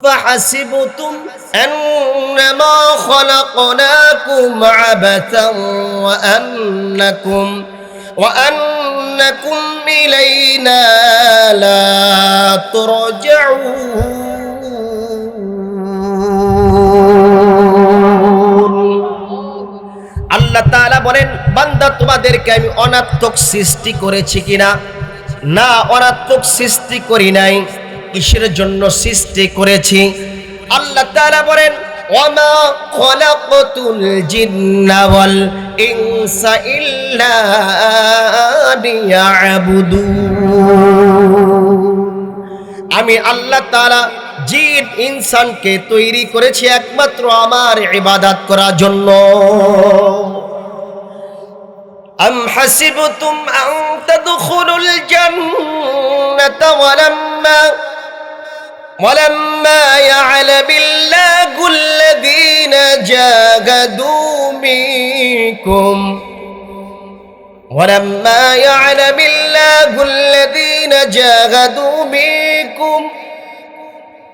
فحسبتم أنما خلقناكم عبثا وأنكم إلينا لا ترجعون আল্লাহ তাআলা বলেন, বান্দা তোমাদেরকে আমি অনাত্মক সৃষ্টি করেছি কিনা? না, অনাত্মক সৃষ্টি করি নাই। কিসের জন্য সৃষ্টি করেছি? আল্লাহ তাআলা বলেন, ওয়ামা খলাকতুল জিন্না ওয়াল ইনসা ইল্লা লিয়াবুদুন। আমি আল্লাহ তাআলা জিন ইনসানকে তৈরি করেছি একমাত্র আমার ইবাদত করার জন্য। আম হাসিবতুম আন তাদখুলুল জান্নাতা ولما يعلم الله الذين جاهدوا منكم ولما يعلم الله الذين جاهدوا منكم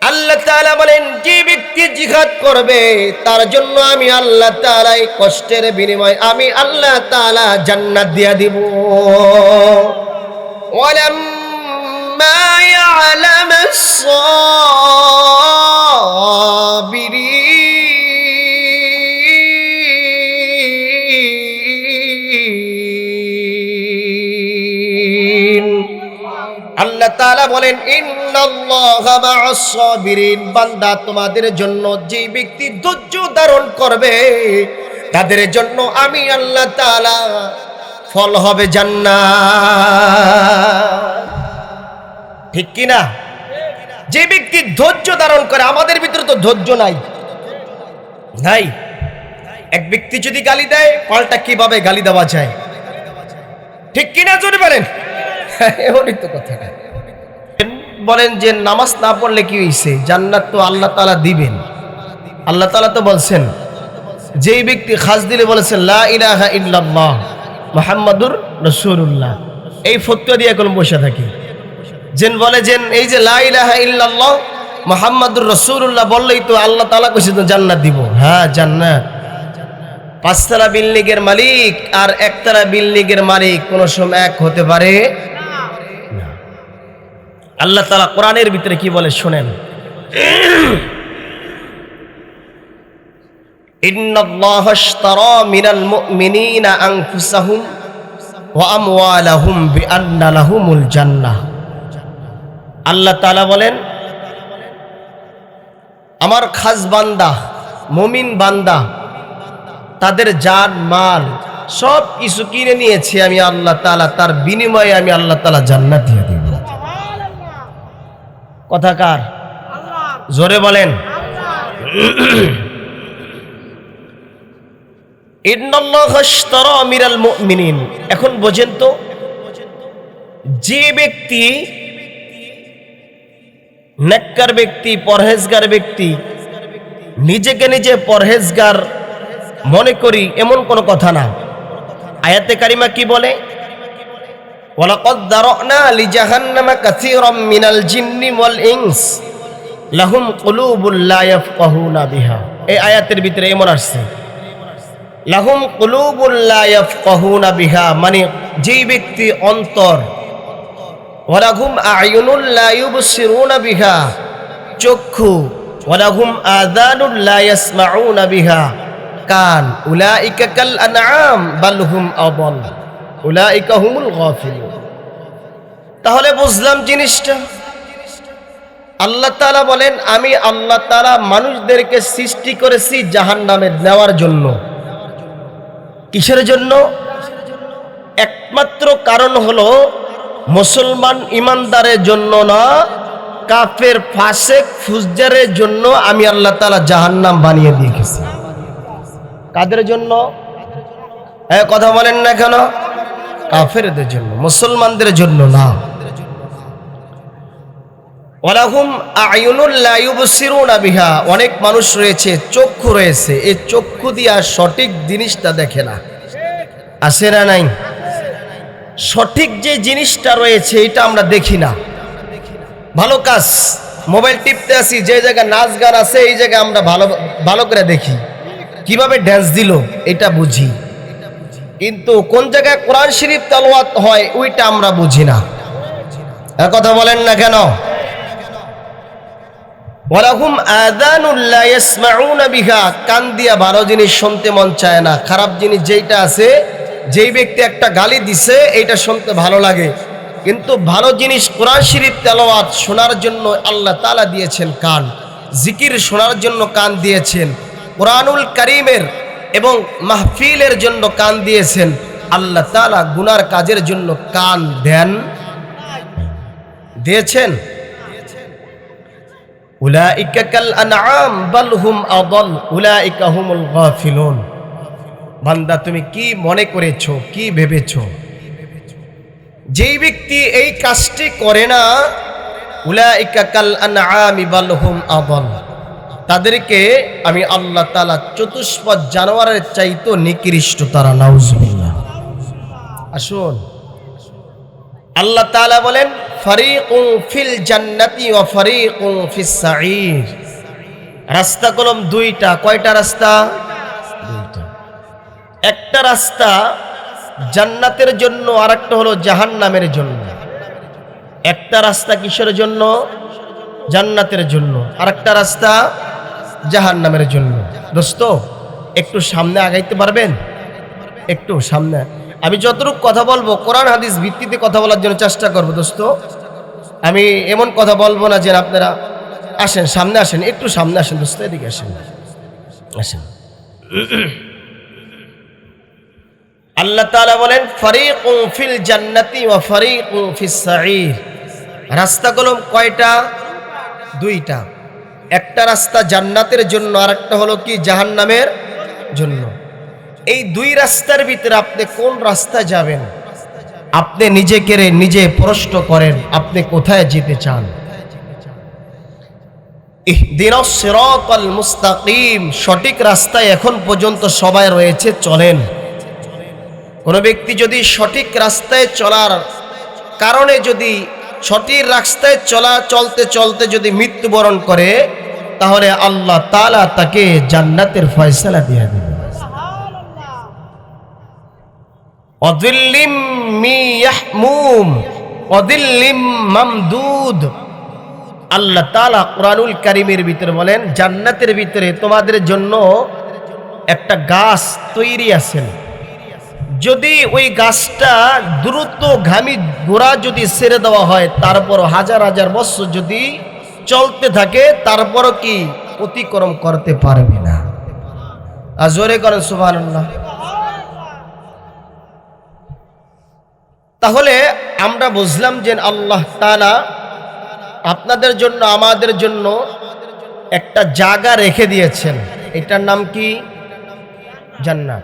আল্লাহ তাআলা বলেন, যে ব্যক্তি জিহাদ করবে তার জন্য আমি আল্লাহ তাআলা এই কষ্টের বিনিময়ে আমি আল্লাহ তাআলা জান্নাত দিয়া দিব। ওয়ালাম্মা يعلم الصابرين আল্লাহ তাআলা বলেন, ইন্নাল্লাহা মা'আস সাবিরিন। বান্দা তোমাদের জন্য যে ব্যক্তি ধৈর্য ধারণ করবে তাদের জন্য আমি আল্লাহ তাআলা ফল হবে জান্নাত। ঠিক কি না? যে ব্যক্তি ধৈর্য ধারণ করে, আমাদের ভিতরে তো ধৈর্য নাই। এক ব্যক্তি যদি গালি দেয় পাল্টা কিভাবে গালি দেওয়া যায়, ঠিক কিনা জোরে বলেন। এমনই তো কথা। বলেন যে নামাজ না পড়লে কি হইছে? জান্নাত তো আল্লাহ তাআলা দিবেন। আল্লাহ তাআলা তো বলছেন, যেই ব্যক্তি খাস দিলে বলেছেন লা ইলাহা ইল্লাল্লাহ মুহাম্মাদুর রাসূলুল্লাহ, এই ফতোয়া দিয়ে এখন বসে থাকি। যেন বলে যেন এই যে লা ইলাহা ইল্লাল্লাহ মুহাম্মাদুর রাসূলুল্লাহ বললেই তো আল্লাহ তাআলা কইছে তো জান্নাত দিব। হ্যাঁ, জান্নাত। পাঁচতলা বিল্ডিংয়ের মালিক আর একতলা বিল্ডিংয়ের মালিক কোন সময় এক হতে পারে না। আল্লাহ তাআলা কোরআনের ভিতরে কি বলে শুনেন, ইন্নাল্লাহা আশতারা মিনাল মুমিনিনা আনফুসাহুম ওয়া আমওয়ালাহুম বিআন্না লাহুমুল জান্নাহ। আল্লাহ তাআলা বলেন, আমার খাস বান্দা মুমিন বান্দা তাদের জান মাল সব কিছু কিনে নিয়েছে আমি আল্লাহ তাআলা, তার বিনিময়ে আমি আল্লাহ তাআলা জান্নাত দিয়ে দেব। কথা কার? জোরে বলেন। ইন্নাল্লাহা আশতারা মিনাল মুমিনিন। এখন বোঝেন তো, যে ব্যক্তি নেককার ব্যক্তি, পরহেজগার ব্যক্তি, নিজেকে নিজে পরহেজগার মনে করি এমন কোনো কথা না। আয়াতে কারিমা কি বলে? ওয়ালাকাদ দারানা লিজাহান্নামা কাসীরাম মিনাল জিন্নি ওয়াল ইনস লাহুম কুলুবুল লা ইয়াফকাহুনা বিহা। এই আয়াতের ভিতরে এমন আসছে লাহুম কুলুবুল লা ইয়াফকাহুনা বিহা, মানে যেই ব্যক্তি অন্তর, ওয়ালাহুম আ'য়ুনুল লা ইউবসিরুনা বিহা, চক্ষু, ওয়ালাহুম আযানুল লা ইয়াসমাউনা বিহা, কান, উলাইকা কাল আনআম বাল হুম আদাল উলাইকা হুমুল গাফিলুন। তাহলে বুঝলাম জিনিসটা। আল্লাহ তাআলা বলেন, আমি আল্লাহ তাআলা মানুষদেরকে সৃষ্টি করেছি জাহান্নামে নেওয়ার জন্য। কিসের জন্য? একমাত্র কারণ হলো মুসলমান ইমানদারের জন্য না, কাফের ফাসেক ফুজ্জারের জন্য আমি আল্লাহ তাআলা জাহান্নাম বানিয়ে দিয়েছি। কাদের জন্য? কথা বলেন না কেন? কাফেরদের জন্য, মুসলমানদের জন্য না। ওয়ালাহুম আ'য়ুনুল লা ইউবসিরুনা বিহা, অনেক মানুষ রয়েছে, চক্ষু রয়েছে, এই চক্ষু দিয়া সঠিক জিনিসটা দেখে না। আছে না নাই? সঠিক যে জিনিসটা রয়েছে এটা আমরা দেখি না। ভালো কাজ মোবাইল টিপতে আসি, যে জায়গায় নাচ গান আছে এই জায়গায় আমরা ভালো ভালো করে দেখি, কিভাবে ড্যান্স দিল এটা বুঝি, কিন্তু কোন জায়গায় কোরআন শরীফ তেলাওয়াত হয় ওইটা আমরা বুঝি না। এর কথা বলেন না কেন? ওয়ালাহুম আযানুল লা ইয়াসমাউনা বিহা, কান দিয়া ভালো জিনিস শুনতে মন চায় না, খারাপ জিনিস যেইটা আছে, যেই ব্যক্তি একটা গালি দিছে এইটা শুনতে ভালো লাগে, কিন্তু ভালো জিনিস কোরআন শরীফ তেলাওয়াত শোনার জন্য আল্লাহ তাআলা দিয়েছেন কান, জিকির শোনার জন্য কান দিয়েছেন, কোরআনুল কারীমের এবং মাহফিলের জন্য কান দিয়েছেন আল্লাহ তাআলা, গুনার কাজের জন্য কান দিয়েছেন। উলাইকা কাল আনআম বাল হুম আদাল উলাইকা হুমুল গাফিলুন। বান্দা তুমি কি মনে করেছো, কি ভেবেছো? যেই ব্যক্তি এই কাজটি করে না, উলাইকা কাল আনআম বাল হুম আদাল, তাদেরকে আমি আল্লাহ তাআলা চতুষ্পদ জানোয়ারের চাইতো নিকৃষ্ট তারা। নাউজুবিল্লাহ। আসুন, আল্লাহ তাআলা বলেন ফারিকুন ফিল জান্নাতি ওয়া ফারিকুন ফিস সাঈর। রাস্তা কলম দুইটা। কয়টা রাস্তা? দুইটা। একটা রাস্তা জান্নাতের জন্য, আর একটা হলো জাহান্নামের জন্য। একটা রাস্তা কিসের জন্য? জান্নাতের জন্য, আর একটা রাস্তা জাহান্নামের জন্য। দোস্ত একটু সামনে আগাইতে পারবেন? একটু সামনে। আমি যতটুকু কথা বলবো কোরআন হাদিস ভিত্তিতে কথা বলার জন্য চেষ্টা করবো দোস্ত। আমি এমন কথা বলবো না যে আপনারা আসেন সামনে, আসেন একটু সামনে আসেন দোস্ত, এদিকে আসেন, আসেন। আল্লাহ তাআলা বলেন ফারিকুন ফিল জান্নাতি ওয়া ফারিকুন ফিস সাঈর। রাস্তা কলম কয়টা? দুইটা। একটা রাস্তা জান্নাতের জন্য, আর একটা হলো কি জাহান্নামের জন্য। এই দুই রাস্তার ভিতরে আপনি কোন রাস্তা যাবেন? আপনি নিজেকে নিজে প্রশ্ন করেন, আপনি কোথায় যেতে চান? ইহদিনাস সিরাতাল মুস্তাকিম, সঠিক রাস্তায় এখন পর্যন্ত সবাই রয়েছে, চলেন। কোন ব্যক্তি যদি সঠিক রাস্তায় চলার কারণে যদি সঠিক রাস্তায় চলতে চলতে যদি মৃত্যুবরণ করে, তাহলে আল্লাহ তাআলা তাকে জান্নাতের ফয়সালা দিয়ে দেবেন। অযিল্লিম মিয়াহমুম অযিল্লিম মামদুদ। আল্লাহ তাআলা কুরআনুল কারীমের ভিতরে বলেন জান্নাতের ভিতরে তোমাদের জন্য একটা গাছ তৈরি আছে, যদি ওই গাছটা দ্রুত ঘামি গোড়া যদি ছেড়ে দেওয়া হয়, তারপর হাজার হাজার বছর যদি চলতে থাকে, তারপরও কি অতিক্রম করতে পারবে না। আর জোরে করেন সুবহানাল্লাহ। তাহলে আমরা বুঝলাম যে আল্লাহ তাআলা আপনাদের জন্য আমাদের জন্য একটা জায়গা রেখে দিয়েছেন, এটার নাম কি? জান্নাত,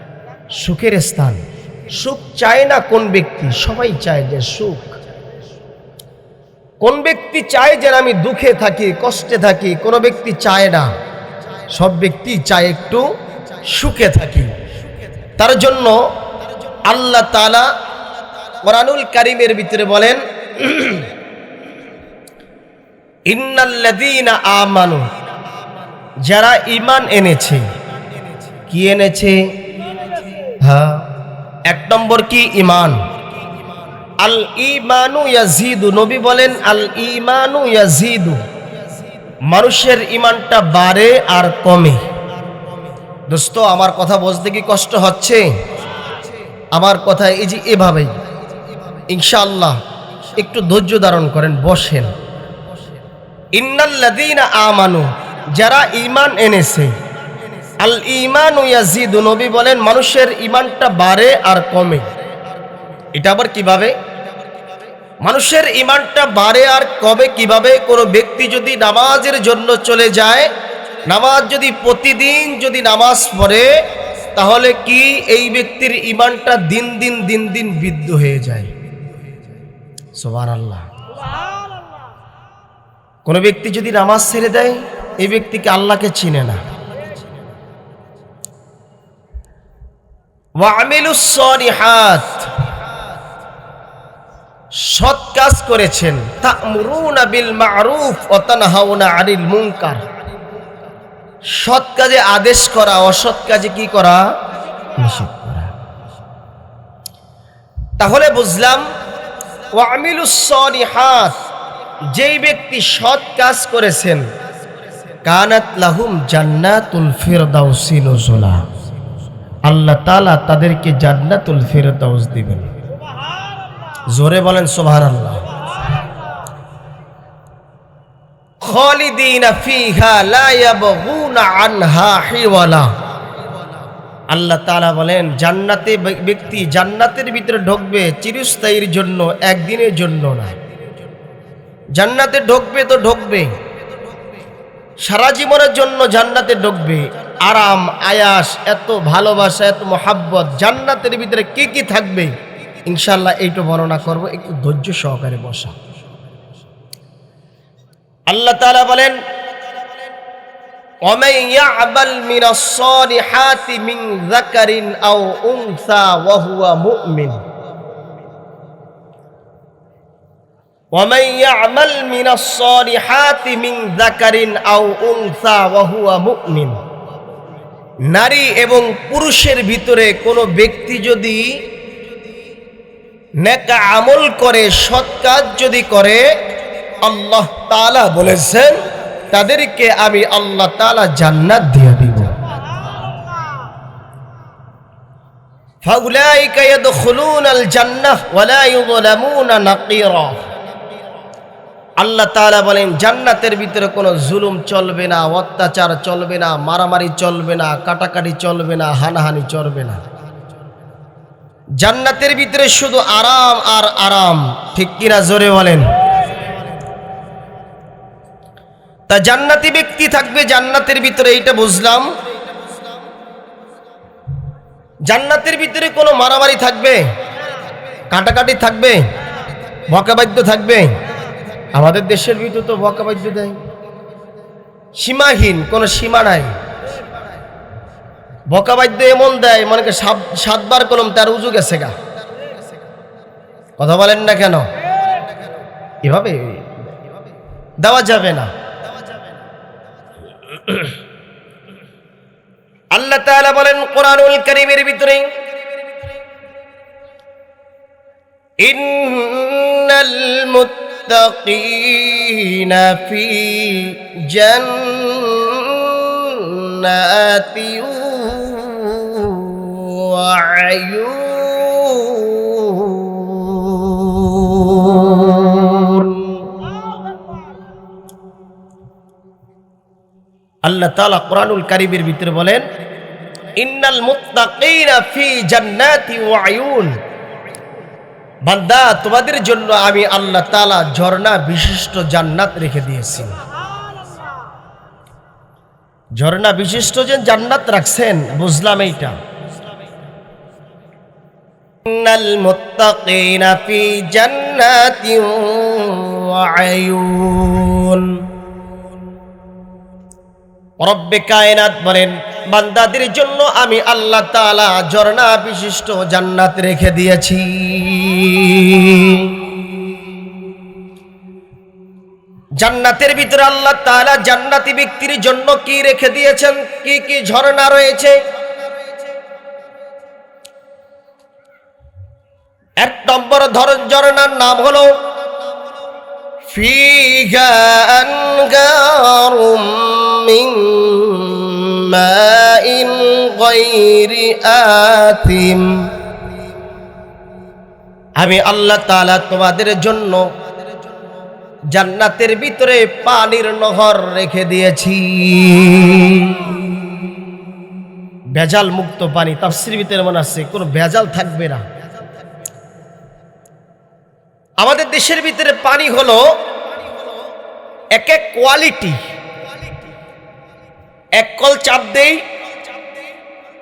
সুখের স্থান। সুখ চায় না কোন ব্যক্তি? সবাই চায় যে সুখ। কোন ব্যক্তি চায় যে আমি দুঃখে থাকি, কষ্টে থাকি? কোন ব্যক্তি চায় না, সব ব্যক্তি চায় একটু সুখে থাকি। তার জন্য আল্লাহ তাআলা কুরআনুল কারীমের ভিতরে বলেন ইন্নাল্লাযীনা আমানু, যারা ঈমান এনেছে। কি এনেছে? হ্যাঁ, এক নম্বর কি? ঈমান। আল ঈমানু ইয়াজিদু, নবী বলেন আল ঈমানু ইয়াজিদু, মানুষের ঈমানটা বাড়ে আর কমে। দোস্ত আমার কথা বুঝতে কি কষ্ট হচ্ছে? আমার কথা এই যে এভাবেই, ইনশাআল্লাহ একটু ধৈর্য ধারণ করেন, বসেন। ইন্নাল্লাযীনা আমানু, যারা ঈমান এনেছে। আল ঈমানু ইয়াজিদু, নবী বলেন মানুষের ঈমানটা বাড়ে আর কমে। এটা আবার কিভাবে? মানুষের ঈমানটা বাড়ে আর কমে কিভাবে? কোনো ব্যক্তি যদি নামাজের জন্য চলে যায়, নামাজ যদি প্রতিদিন যদি নামাজ পড়ে, তাহলে কি এই ব্যক্তির ঈমানটা দিন দিন বৃদ্ধি হয়ে যায়। সুবহানাল্লাহ। কোন ব্যক্তি যদি নামাজ ছেড়ে দেয়, এই ব্যক্তিকে আল্লাহকে চিনে না। ওয়া আমিলুস সালিহাত, সৎ কাজ করেছেন, তা'মুরুনা বিল মা'রুফ ওয়া তানহাউনা আনিল মুনকার, সৎ কাজে আদেশ করা, অসৎ কাজে কি করা, নিষেধ করা। তাহলে বুঝলাম ওয়া আমিলুস সলিহাত, যেই ব্যক্তি সৎ কাজ করেছেন, কানাত লাহুম জান্নাতুল ফিরদাউসি নুজুলা, আল্লাহ তাআলা তাদেরকে জান্নাতুল ফিরদাউস দিবেন। জোরে বলেন সুবহানাল্লাহ। খালিদিনা ফিহা লা ইয়াবগুনা আনহা হিওয়ালা, আল্লাহ তাআলা বলেন জান্নাতে ব্যক্তি জান্নাতের ভিতরে ঢুকবে চিরস্থায়ীর জন্য, একদিনের জন্য না। জান্নাতে ঢুকবে তো ঢুকবে, সারা জীবনের জন্য জান্নাতে ঢুকবে। আরাম আয়াস, এত ভালোবাসা, এত মোহাব্বত জান্নাতের ভিতরে কি কি থাকবে ইনশাআল্লাহ এইটা বর্ণনা করব, একটু ধৈর্য সহকারে বসা। আল্লাহ তাআলা বলেন ওয়ামান ইয়া'মাল মিনাস সালিহাতি মিন যাকারিন আও উনসা ওয়া হুয়া মুমিন, ওয়ামান ইয়া'মাল মিনাস সালিহাতি মিন যাকারিন আও উনসা ওয়া হুয়া মুমিন, নারী এবং পুরুষের ভিতরে কোনো ব্যক্তি যদি নেক আমল করে, সৎ কাজ যদি করে, আল্লাহ তাআলা বলেছেন তাদেরকে আমি আল্লাহ তাআলা জান্নাত দিয়ে দিব। ফাউলাইকা ইয়াদখুলুনাল জান্নাহ ওয়া লা ইউযলামুনা নাকিরা, আল্লাহ তাআলা বলেন জান্নাতের ভিতরে কোনো জুলুম চলবে না, অত্যাচার চলবে না, মারামারি চলবে না, কাটাকাটি চলবে না, হানাহানি চলবে না। জান্নাতের ভিতরে শুধু আরাম আর আরাম, ঠিক কিনা জোরে বলেন। তা জান্নাতি ব্যক্তি থাকবে জান্নাতের ভিতরে, এইটা বুঝলাম। জান্নাতের ভিতরে কোনো মারামারি থাকবে, কাটাকাটি থাকবে, বকাবাদ্য থাকবে। আমাদের দেশের ভিতরে তো বকাবাদ্য দেয়, সীমাহীন, কোনো সীমা নাই। বকাবাদ্য এমন দেয় মনে করে 7 বার কলম তার উজু গেছে গা। কথা বলেন না কেন? এভাবে দেওয়া যাবে না। আল্লাহ তাআলা বলেন কোরআনুল কারীমের ভিতরে, ইন্নাল মুত্তাকিনা ফি জান্নাতি ওয়া আয়ুন, আল্লাহ তাআলা কোরআনুল কারীমের ভিতরে বলেন ইন্নাল মুত্তাকিনা ফি জান্নাতি ওয়া আয়ুন, বান্দা তোমাদের জন্য আমি আল্লাহ তাআলা ঝর্ণা বিশিষ্ট জান্নাত রেখে দিয়েছি। ঝর্ণা বিশিষ্ট যে জান্নাত রাখছেন বুঝলাম এইটা। ইন্নাল মুত্তাকিনা ফি জান্নাতি ওয়া আয়ুন, রব্বে কায়নাত বলেন বান্দাদের জন্য আমি আল্লাহ তাআলা ঝর্ণা বিশিষ্ট জান্নাত রেখে দিয়েছি। জান্নাতের ভিতরে আল্লাহ তাআলা জান্নাতি ব্যক্তির জন্য কি রেখে দিয়েছেন, কি কি ঝর্ণা রয়েছে। 1 নম্বর ঝর্ণার নাম হলো ফিহা আনহারুম মিন মাইন গায়রি আতিম, আমি আল্লাহ তাআলা তোমাদের জন্য জান্নাতের ভিতরে পানির নহর রেখে দিয়েছি। ভেজাল মুক্ত পানি, তাফসীর ভিতরে মনে আছে কোনো ভেজাল থাকবে না। আমাদের দেশের ভিতরে পানি হলো এক এক কোয়ালিটি। এক কল চাপ দেই,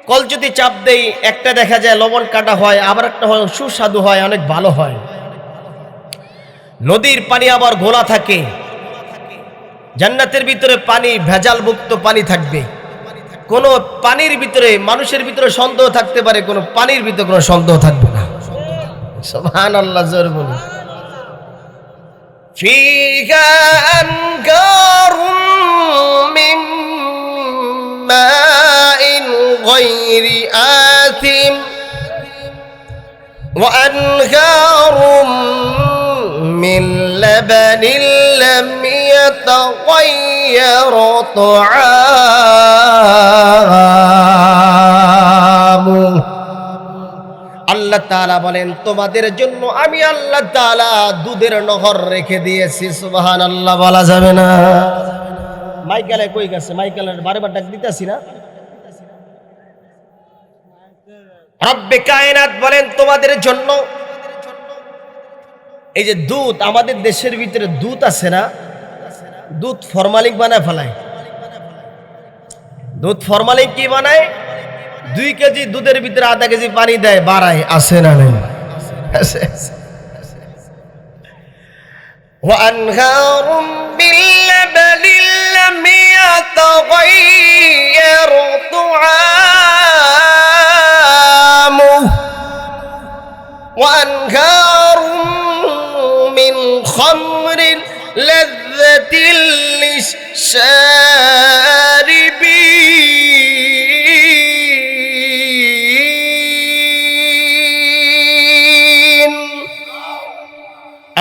কল যদি চাপ দেই একটা দেখা যায় লবণ কাটা হয়, আবার একটা হয় সুস্বাদু হয়, অনেক ভালো হয়। নদীর পানি আবার ঘোলা থাকে। জান্নাতের ভিতরে পানি ভেজাল মুক্ত পানি থাকবে। কোন পানির ভিতরে মানুষের ভিতরে সন্দেহ থাকতে পারে, কোন পানির ভিতরে কোনো সন্দেহ থাকবে না। সুবহানাল্লাহ, জোরে বলুন। ফিহা আনহারুম মিন মাইন গায়রি আথিম ওয়া আনহারুম মিন লাবানিন লাম ইয়াতাগায়্যার তুআমুহু। আল্লাহ তাআলা বলেন তোমাদের জন্য আমি আল্লাহ তাআলা দুধের নহর রেখে দিয়েছি। সুবহানাল্লাহ বলা যাবে না? মাইকেলে কই গেছে? মাইকেলের বারবার ডাক দিতেছি না? রব্বে কায়নাত বলেন তোমাদের জন্য এই যে দুধ, আমাদের দেশের ভিতরে দুধ আছে না, দুধ ফরমালিন বানায় ফেলায়। দুধ ফরমালিন কি বানায়? 2 কেজি দুধের ভিতরে আধা কেজি পানি দেয়, বাড়ায়। আছে না নাই? আছে। ওয়া আনহারুম বিল লাবানিন লাম ইয়াতাগায়্যার তুআমুহু ওয়া আনহারুম মিন খামরিন লাযযাতিন লিশ-শারিবিন।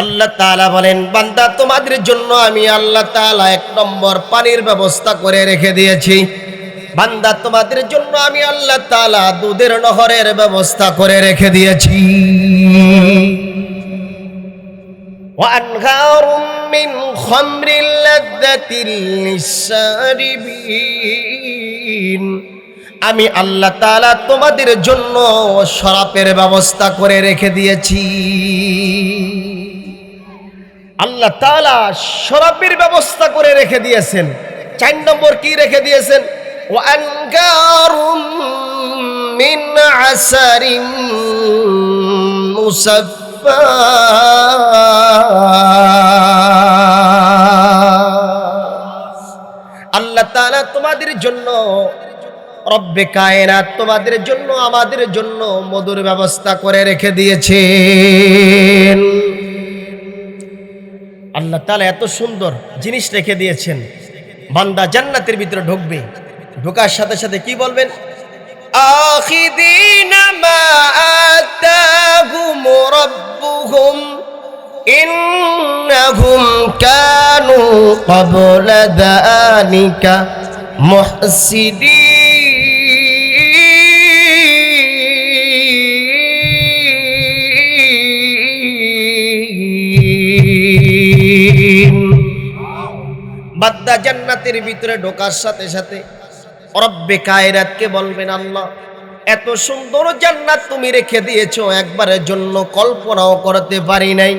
আল্লাহ তাআলা বলেন বান্দা তোমাদের জন্য আমি আল্লাহ তাআলা 1 নম্বর পানির ব্যবস্থা করে রেখে দিয়েছি। বান্দা তোমাদের জন্য আমি আল্লাহ তাআলা দুধের নহরের ব্যবস্থা করে রেখে দিয়েছি। ওয়া আনহারুম মিন খামরিন লাযযাতিন লিশ-শারিবিন। আমি আল্লাহ তাআলা তোমাদের জন্য শরাবের ব্যবস্থা করে রেখে দিয়েছি। আল্লাহ তাআলা শরাবের ব্যবস্থা করে রেখে দিয়েছেন। 4 নম্বর কি রেখে দিয়েছেন? ওয়া আনহারুম মিন আসারিন মুসাফফা। আল্লাহ তাআলা তোমাদের জন্য, রব্বে কায়নাত তোমাদের জন্য, আমাদের জন্য মধুর ব্যবস্থা করে রেখে দিয়েছেন। আল্লাহ তাআলা এত সুন্দর জিনিস রেখে দিয়েছেন। বান্দা জান্নাতের ভিতরে ঢুকবে, ঢোকার সাথে সাথে কি বলবেন? আখিদিনা মা আতাহুম রাব্বুহুম ইন্নাহুম কানু ক্বাবলা যালিকা মুহসিনিন। বান্দা জান্নাতের ভিতরে ঢোকার সাথে সাথে রব্বে কায়নাতকে বলবেন আল্লাহ এত সুন্দর জান্নাত তুমি রেখে দিয়েছো, একবারের জন্য কল্পনাও করতে পারি নাই।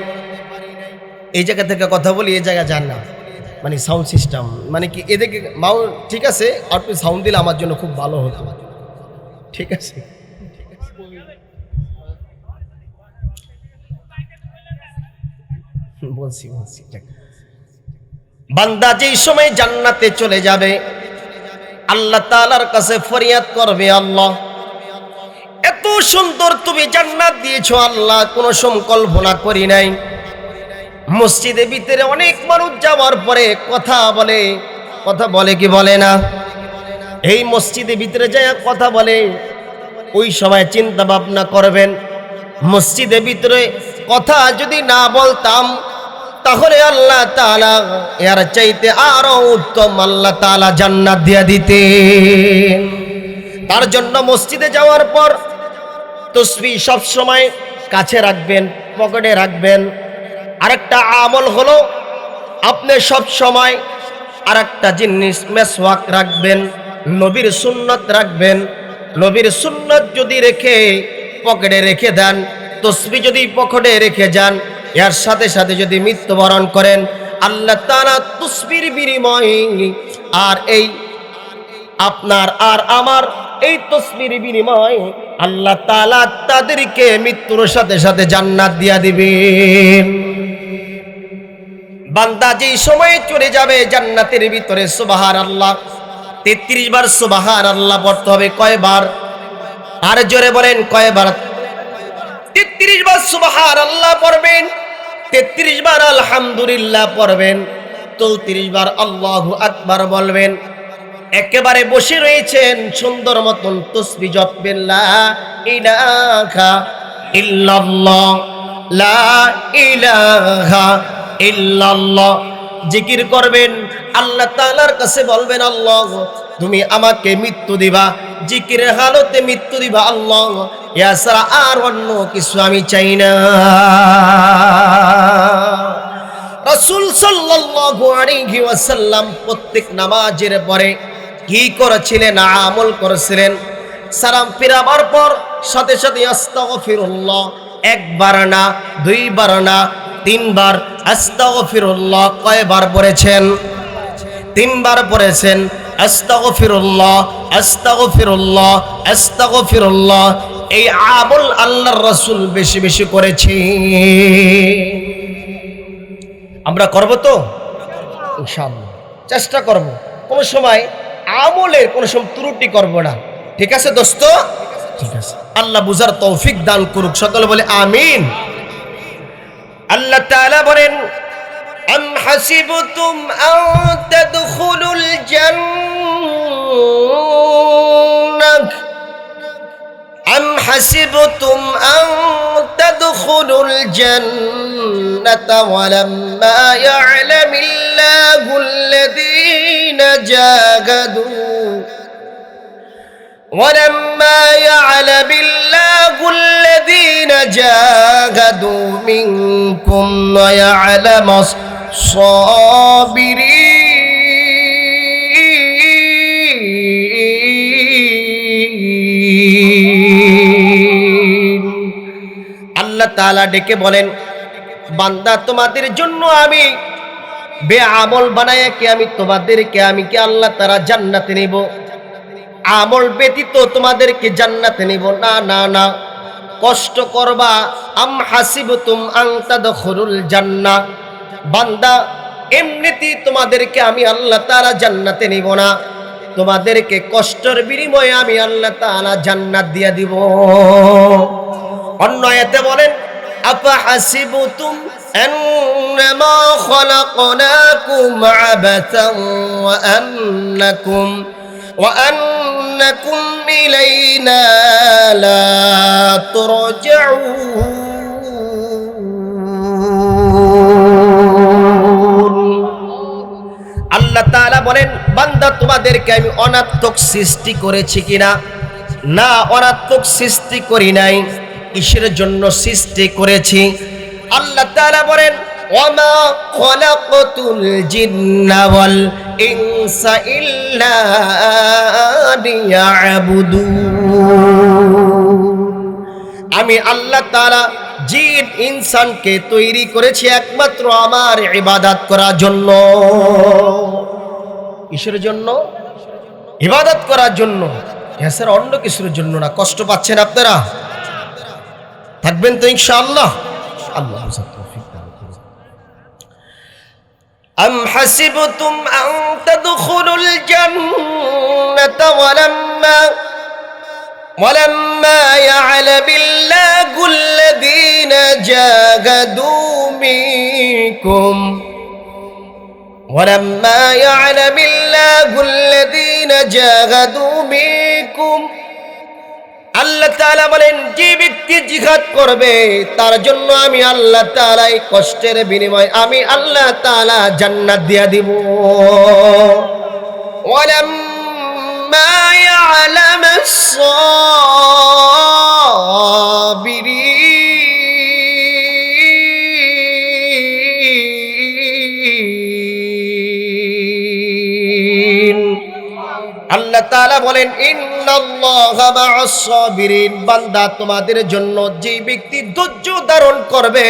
এই জায়গা থেকে কথা বলি, এই জায়গা যান না, মানে সাউন্ড সিস্টেম, মানে কি এদিকে মাও ঠিক আছে, আপনি সাউন্ড দিলে আমার জন্য খুব ভালো হতো। ঠিক আছে, বলছি। বান্দা যেই সময় জান্নাতে চলে যাবে আল্লাহ তাআলার কাছে ফরিয়াদ করবে, আল্লাহ এত সুন্দর তুমি জান্নাত দিয়েছো আল্লাহ, কোনো সংকল্পনা করি নাই। মসজিদের ভিতরে অনেক মানুষ যাওয়ার পরে কথা বলে কি বলে না? এই মসজিদের ভিতরে যায় কথা বলে, ওই সময় চিন্তা ভাবনা করবেন মসজিদের ভিতরে কথা যদি না বলতাম তাহলে আল্লাহ তাআলা এর চাইতে আরো উত্তম আল্লাহ তাআলা জান্নাত দিয়ে দিতেন। তার জন্য মসজিদে যাওয়ার পর তাসবিহ সব সময় কাছে রাখবেন, পকেটে রাখবেন। আরেকটা আমল হলো আপনি সব সময় আরেকটা জিনিস মেসওয়াক রাখবেন, নবীর সুন্নাত রাখবেন। নবীর সুন্নাত যদি রেখে পকেটে রেখে দেন, তাসবিহ যদি পকেটে রেখে যান, এর সাথে সাথে যদি মৃত্যুবরণ করেন আল্লাহ তাআলা তাসবির বিনিময়ে আর এই আপনার আর আমার এই তাসবির বিনিময়ে আল্লাহ তাআলা তাদেরকে মৃত্যুর সাথে সাথে জান্নাত দিয়া দিবেন। বান্দা যেই সময়ে চলে যাবে জান্নাতের ভিতরে সুবহানাল্লাহ 33 বার সুবহানাল্লাহ পড়তে হবে। কয়বার? আর জোরে বলেন কয়বার? 33 বার সুবহানাল্লাহ পড়বেন। 33 বার আলহামদুলিল্লাহ পড়বেন, 34 বার আল্লাহু আকবার বলবেন। একেবারে বসে রয়েছেন, সুন্দর মতন তাসবিহ জপবেন, লা ইলাহা ইল্লাল্লাহ, লা ইলাহা ইল্লাল্লাহ জিকির করবেন। আল্লাহ তাআলার কাছে বলবেন, আল্লাহ তুমি আমাকে মৃত্যু দিবা, জিকিরের হালতে মৃত্যু দিবা আল্লাহ, ইয়া ছাড়া আর অন্য কিছু আমি চাই না। রাসূল সাল্লাল্লাহু আলাইহি ওয়াসাল্লাম প্রত্যেক নামাজের পরে কি করেছিলেন? আমল করেছিলেন। সালাম ফিরাবার পর সাথে সাথে আস্তাগফিরুল্লাহ, একবার না, দুইবার না, 3 বার আস্তাগফিরুল্লাহ। কয়বার পড়েছেন? 3 বার পড়েছেন। আস্তাগফিরুল্লাহ, আস্তাগফিরুল্লাহ, আস্তাগফিরুল্লাহ। এই আমল আল্লাহর রাসূল বেশি বেশি করেছি। আমরা করব তো ইনশাআল্লাহ, চেষ্টা করব, কোনো সময় আমলের কোনো সময় ত্রুটি করব না। ঠিক আছে দোস্ত? ঠিক আছে। আল্লাহ বুঝার তৌফিক দান করুক, সকলে বলে আমিন। আল্লাহ তাআলা বলেন, আম হাসিবতুম আন তাদখুলুল জান্নাহ, আম হাসিবতুম আন তাদখুলুল জান্নাতা ওয়ালাম্মা ইয়া'লামিল্লাহুল্লাযীনা জাহাদু ولما يعلم الله الذين جاهدوا منكم ويعلم الصابرين। আল্লাহ তাআলা ডেকে বলেন, বান্দা তোমাদের জন্য আমি বেআমল বানায়া কি আমি তোমাদেরকে আমি কি আল্লাহ তাআলা জান্নাতে নেব? আমল ব্যতীত তোমাদেরকে জান্নাতে নেব না, না না। কষ্ট করবা। আম হাসিবতুম আন তাদখুলুল জান্নাহ, বান্দা এমনিতেই তোমাদেরকে আমি আল্লাহ তাআলা জান্নাতে নেব না, তোমাদেরকে কষ্টের বিনিময়ে আমি আল্লাহ তাআলা জান্নাত দিয়ে দিব। অন্য আয়াতে বলেন, আফা হাসিবতুম আন্নামা খালাকনাকুম আবাসান ওয়া আন্নাকুম ইলাইনা লা তুরজাউন। আল্লাহ তাআলা বলেন, বান্দা তোমাদেরকে আমি অনাত্মক সৃষ্টি করেছি কিনা? না, অনাত্মক সৃষ্টি করি নাই। কিসের জন্য সৃষ্টি করেছি? আল্লাহ তাআলা বলেন, ওয়ামা খালাকতুল জিন্না ওয়াল ইনসা ইল্লা লিয়াবুদুন। আমি আল্লাহ তাআলা জিন ইনসানকে তৈরি করেছি একমাত্র আমার ইবাদত করার জন্য। কিসের জন্য? ইবাদত করার জন্য, এছাড়া অন্য কিছুর জন্য না। কষ্ট পাচ্ছেন আপনারা? থাকবেন তো ইনশাআল্লাহ। আল্লাহ তৌফিক দান করুন। আম হাসিবতুম আন তাদখুলুল জান্নাতা ওয়ালাম্মা ইয়া'লামিল্লাহুল্লাযীনা জাহাদু মিনকুম ওয়ালাম্মা ইয়া'লামিল্লাহুল্লাযীনা জাহাদু মিনকুম। আল্লাহ তাআলা বলেন, যে ব্যক্তি জিহাদ করবে তার জন্য আমি আল্লাহ তাআলা এই কষ্টের বিনিময়ে আমি আল্লাহ তাআলা জান্নাত দিয়া দিব। ওয়ালাম্মা ইয়া'লামাস সাবিরিন। আল্লাহ তাআলা বলেন, ইন্নাল্লাহা মা'আস সাবিরিন। বান্দা তোমাদের জন্য যে ব্যক্তি ধৈর্য ধারণ করবে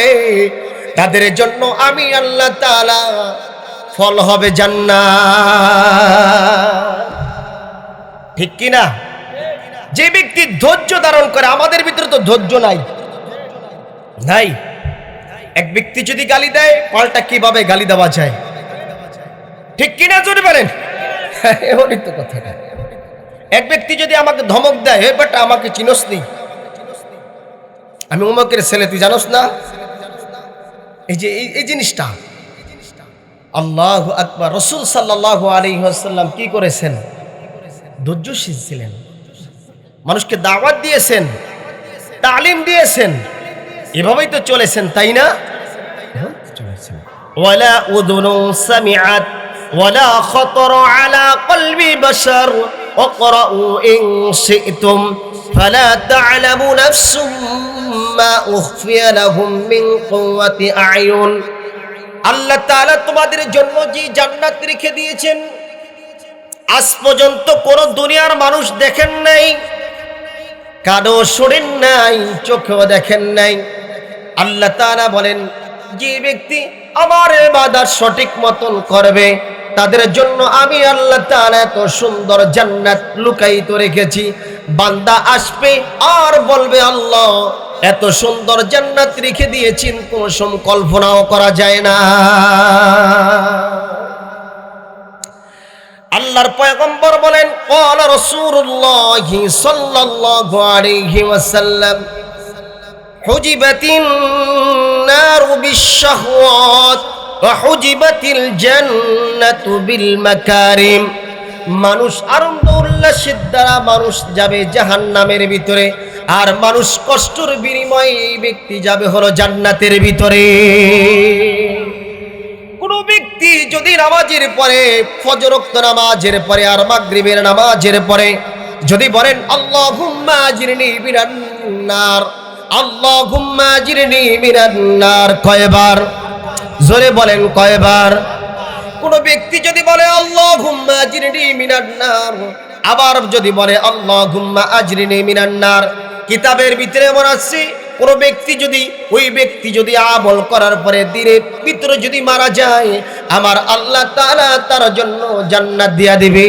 তাদের জন্য আমি আল্লাহ তাআলা ফল হবে জান্নাত। ঠিক কি না? যে ব্যক্তি ধৈর্য ধারণ করে, আমাদের ভিতরে তো ধৈর্য নাই। এক ব্যক্তি যদি গালি দেয়, পাল্টা কিভাবে গালি দেওয়া যায়? ঠিক কি না জোরে বলেন? এমনই তো কথাটা। এক ব্যক্তি যদি আমাকে ধমক দেয়, হে বেটা আমাকে চিনোস নি, আমি অমুকের ছেলে, তুই জানোস না, এই যে এই জিনিসটা, আল্লাহু আকবার। রাসূল সাল্লাল্লাহু আলাইহি ওয়াসাল্লাম কি করেছেন? ধৈর্যশীল ছিলেন, মানুষকে দাওয়াত দিয়েছেন, তালিম দিয়েছেন, এভাবেই তো চলেছেন, তাই না? চলেছেন। ওয়ালা উযুনু সামিআত ওয়ালা খাতারা আলা কলবি বাশার ওয়াকরাউ ইন শি'তুম ফালা তা'লামু নাফসুম মা উখফিয়া লাহুম মিন কুওয়াতি আ'য়ুন। আল্লাহ তাআলা তোমাদের জন্য যে জান্নাত রেখে দিয়েছেন, আজ পর্যন্ত কোন দুনিয়ার মানুষ দেখেন নাই, কানও শোনেন নাই, চোখেও দেখেন নাই। আল্লাহ তাআলা বলেন, যে ব্যক্তি আমার ইবাদত সঠিক মতন করবে তাদের জন্য আমি আল্লাহ তাআলা এত সুন্দর জান্নাত লুকায়িত রেখেছি। বান্দা আসবে আর বলবে, আল্লাহ এত সুন্দর জান্নাত রেখে দিয়েছেন, কোন সময় কল্পনাও করা যায় না। আল্লাহর পয়গম্বর বলেন, ক্বালা রাসূলুল্লাহ সাল্লাল্লাহু আলাইহি ওয়াসাল্লাম, হুজিবাতিন নারু বিশ-শাহওয়াত ওয়া হুজিবাতিল জান্নাতু বিল মাকারিম। মানুষ আনন্দ উল্লাসের দ্বারা মানুষ যাবে জাহান্নামের ভিতরে, আর মানুষ কষ্টের বিনিময়ে এই ব্যক্তি যাবে হলো জান্নাতের ভিতরে। কোন ব্যক্তি যদি নামাজের পরে, ফজরোক্ত নামাজের পরে আর মাগরিবের নামাজের পরে যদি বলেন আল্লাহুম্মা আজরিনি মিনান নার, আল্লাহুম্মা আজরিনি মিনান নার, কয়বার? জোরে বলেন, কয়বার? কোন ব্যক্তি যদি বলে আল্লাহুম্মা আজরিনি মিনান নার, আবার যদি বলে আল্লাহুম্মা আজরিনি মিনান নার, কিতাবের ভিতরে এমন আছে, কোন ব্যক্তি যদি, ওই ব্যক্তি যদি আমল করার পরে দিনের ভিতরে যদি মারা যায়, আমার আল্লাহ তাআলা তার জন্য জান্নাত দিয়া দিবে।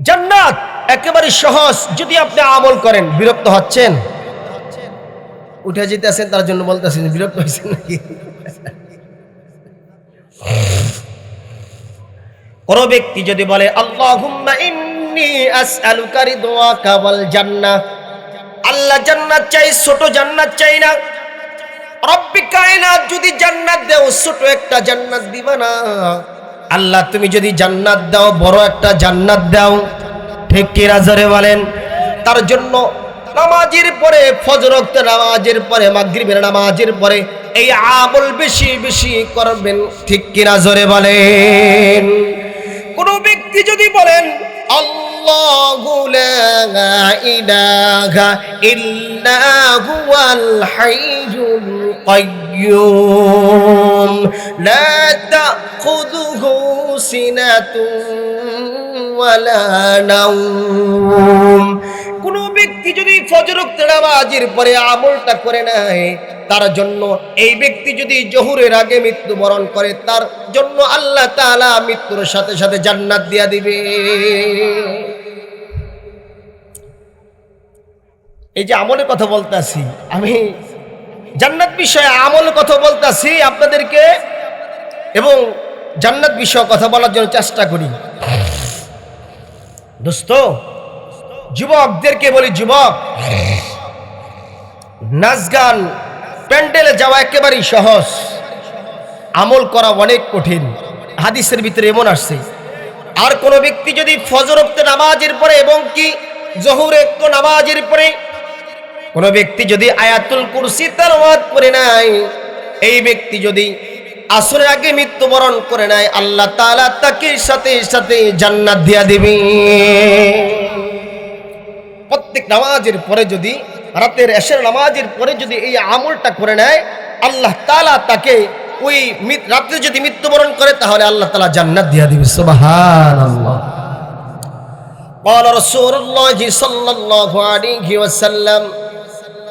জান্নাত একেবারে সহজ যদি আপনি আমল করেন। বিরক্ত হচ্ছেন? উঠে যেতেছেন, তার জন্য বলতেছেন বিরক্ত হয়েছেন নাকি? কোন ব্যক্তি যদি বলে আল্লাহুম্মা ইন্নী আসআলুকা রিদওয়াকা ওয়াল জান্নাহ, আল্লাহ জান্নাত চাই, ছোট জান্নাত চাই না। রব্বি কায়নাত যদি জান্নাত দাও, ছোট একটা জান্নাত দিবা না। আল্লাহ তুমি যদি জান্নাত দাও, বড় একটা জান্নাত দাও। ঠিক কি না? জোরে বলেন। তার জন্য নামাজের পরে, ফজর ওয়াক্ত নামাজের পরে, মাগরিবের নামাজের পরে এই আমল বেশি বেশি করবেন। ঠিক কি না? জোরে বলেন। কোন ব্যক্তি যদি বলেন আল্লাহু লা ইলাহা ইল্লা হুয়াল হাইয়ুল কাইয়্যুম লা তাখুযুহু সিনাতুন ওয়ালা নাওম। কোন ব্যক্তি যদি ফজর ওয়াক্ত নামাজের পরে আমলটা করে নেয়, তার জন্য, এই ব্যক্তি যদি জোহরের আগে মৃত্যুবরণ করে, তার জন্য আল্লাহ তাআলা মৃত্যুর সাথে সাথে জান্নাত দিয়া দিবে। এই যে আমলের কথা বলতাছি, আমি জান্নাত বিষয়ে আমলের কথা বলতাছি আপনাদেরকে, এবং জান্নাত বিষয়ে কথা বলার জন্য চেষ্টা করি। দোস্ত, যুবকদেরকে বলি, যুবক, নাচ গান প্যান্ডেলে যাওয়া একেবারেই সহজ, আমল করা অনেক কঠিন। হাদিসের ভিতরে এমন আসছে। আর কোন ব্যক্তি যদি ফজর ওয়াক্ত নামাজের পরে এবং কি জোহর ওয়াক্ত নামাজের পরে কোন ব্যক্তি যদি আয়াতুল কুরসি তেলাওয়াত করে নাই, এই ব্যক্তি যদি আসরের আগে মৃত্যুবরণ করে নাই, আল্লাহ তাআলা তাকে সাথে সাথে জান্নাত দিয়া দিবে। প্রত্যেক নামাজের পরে যদি, রাতের এশার নামাজের পরে যদি এই আমলটা করে নেয়, আল্লাহ তাআলা তাকে ওই রাতে যদি মৃত্যুবরণ করে, তাহলে আল্লাহ তাআলা জান্নাত দিয়া দিবে। সুবহানাল্লাহ। ক্বালা রাসূলুল্লাহ সাল্লাল্লাহু আলাইহি ওয়াসাল্লাম,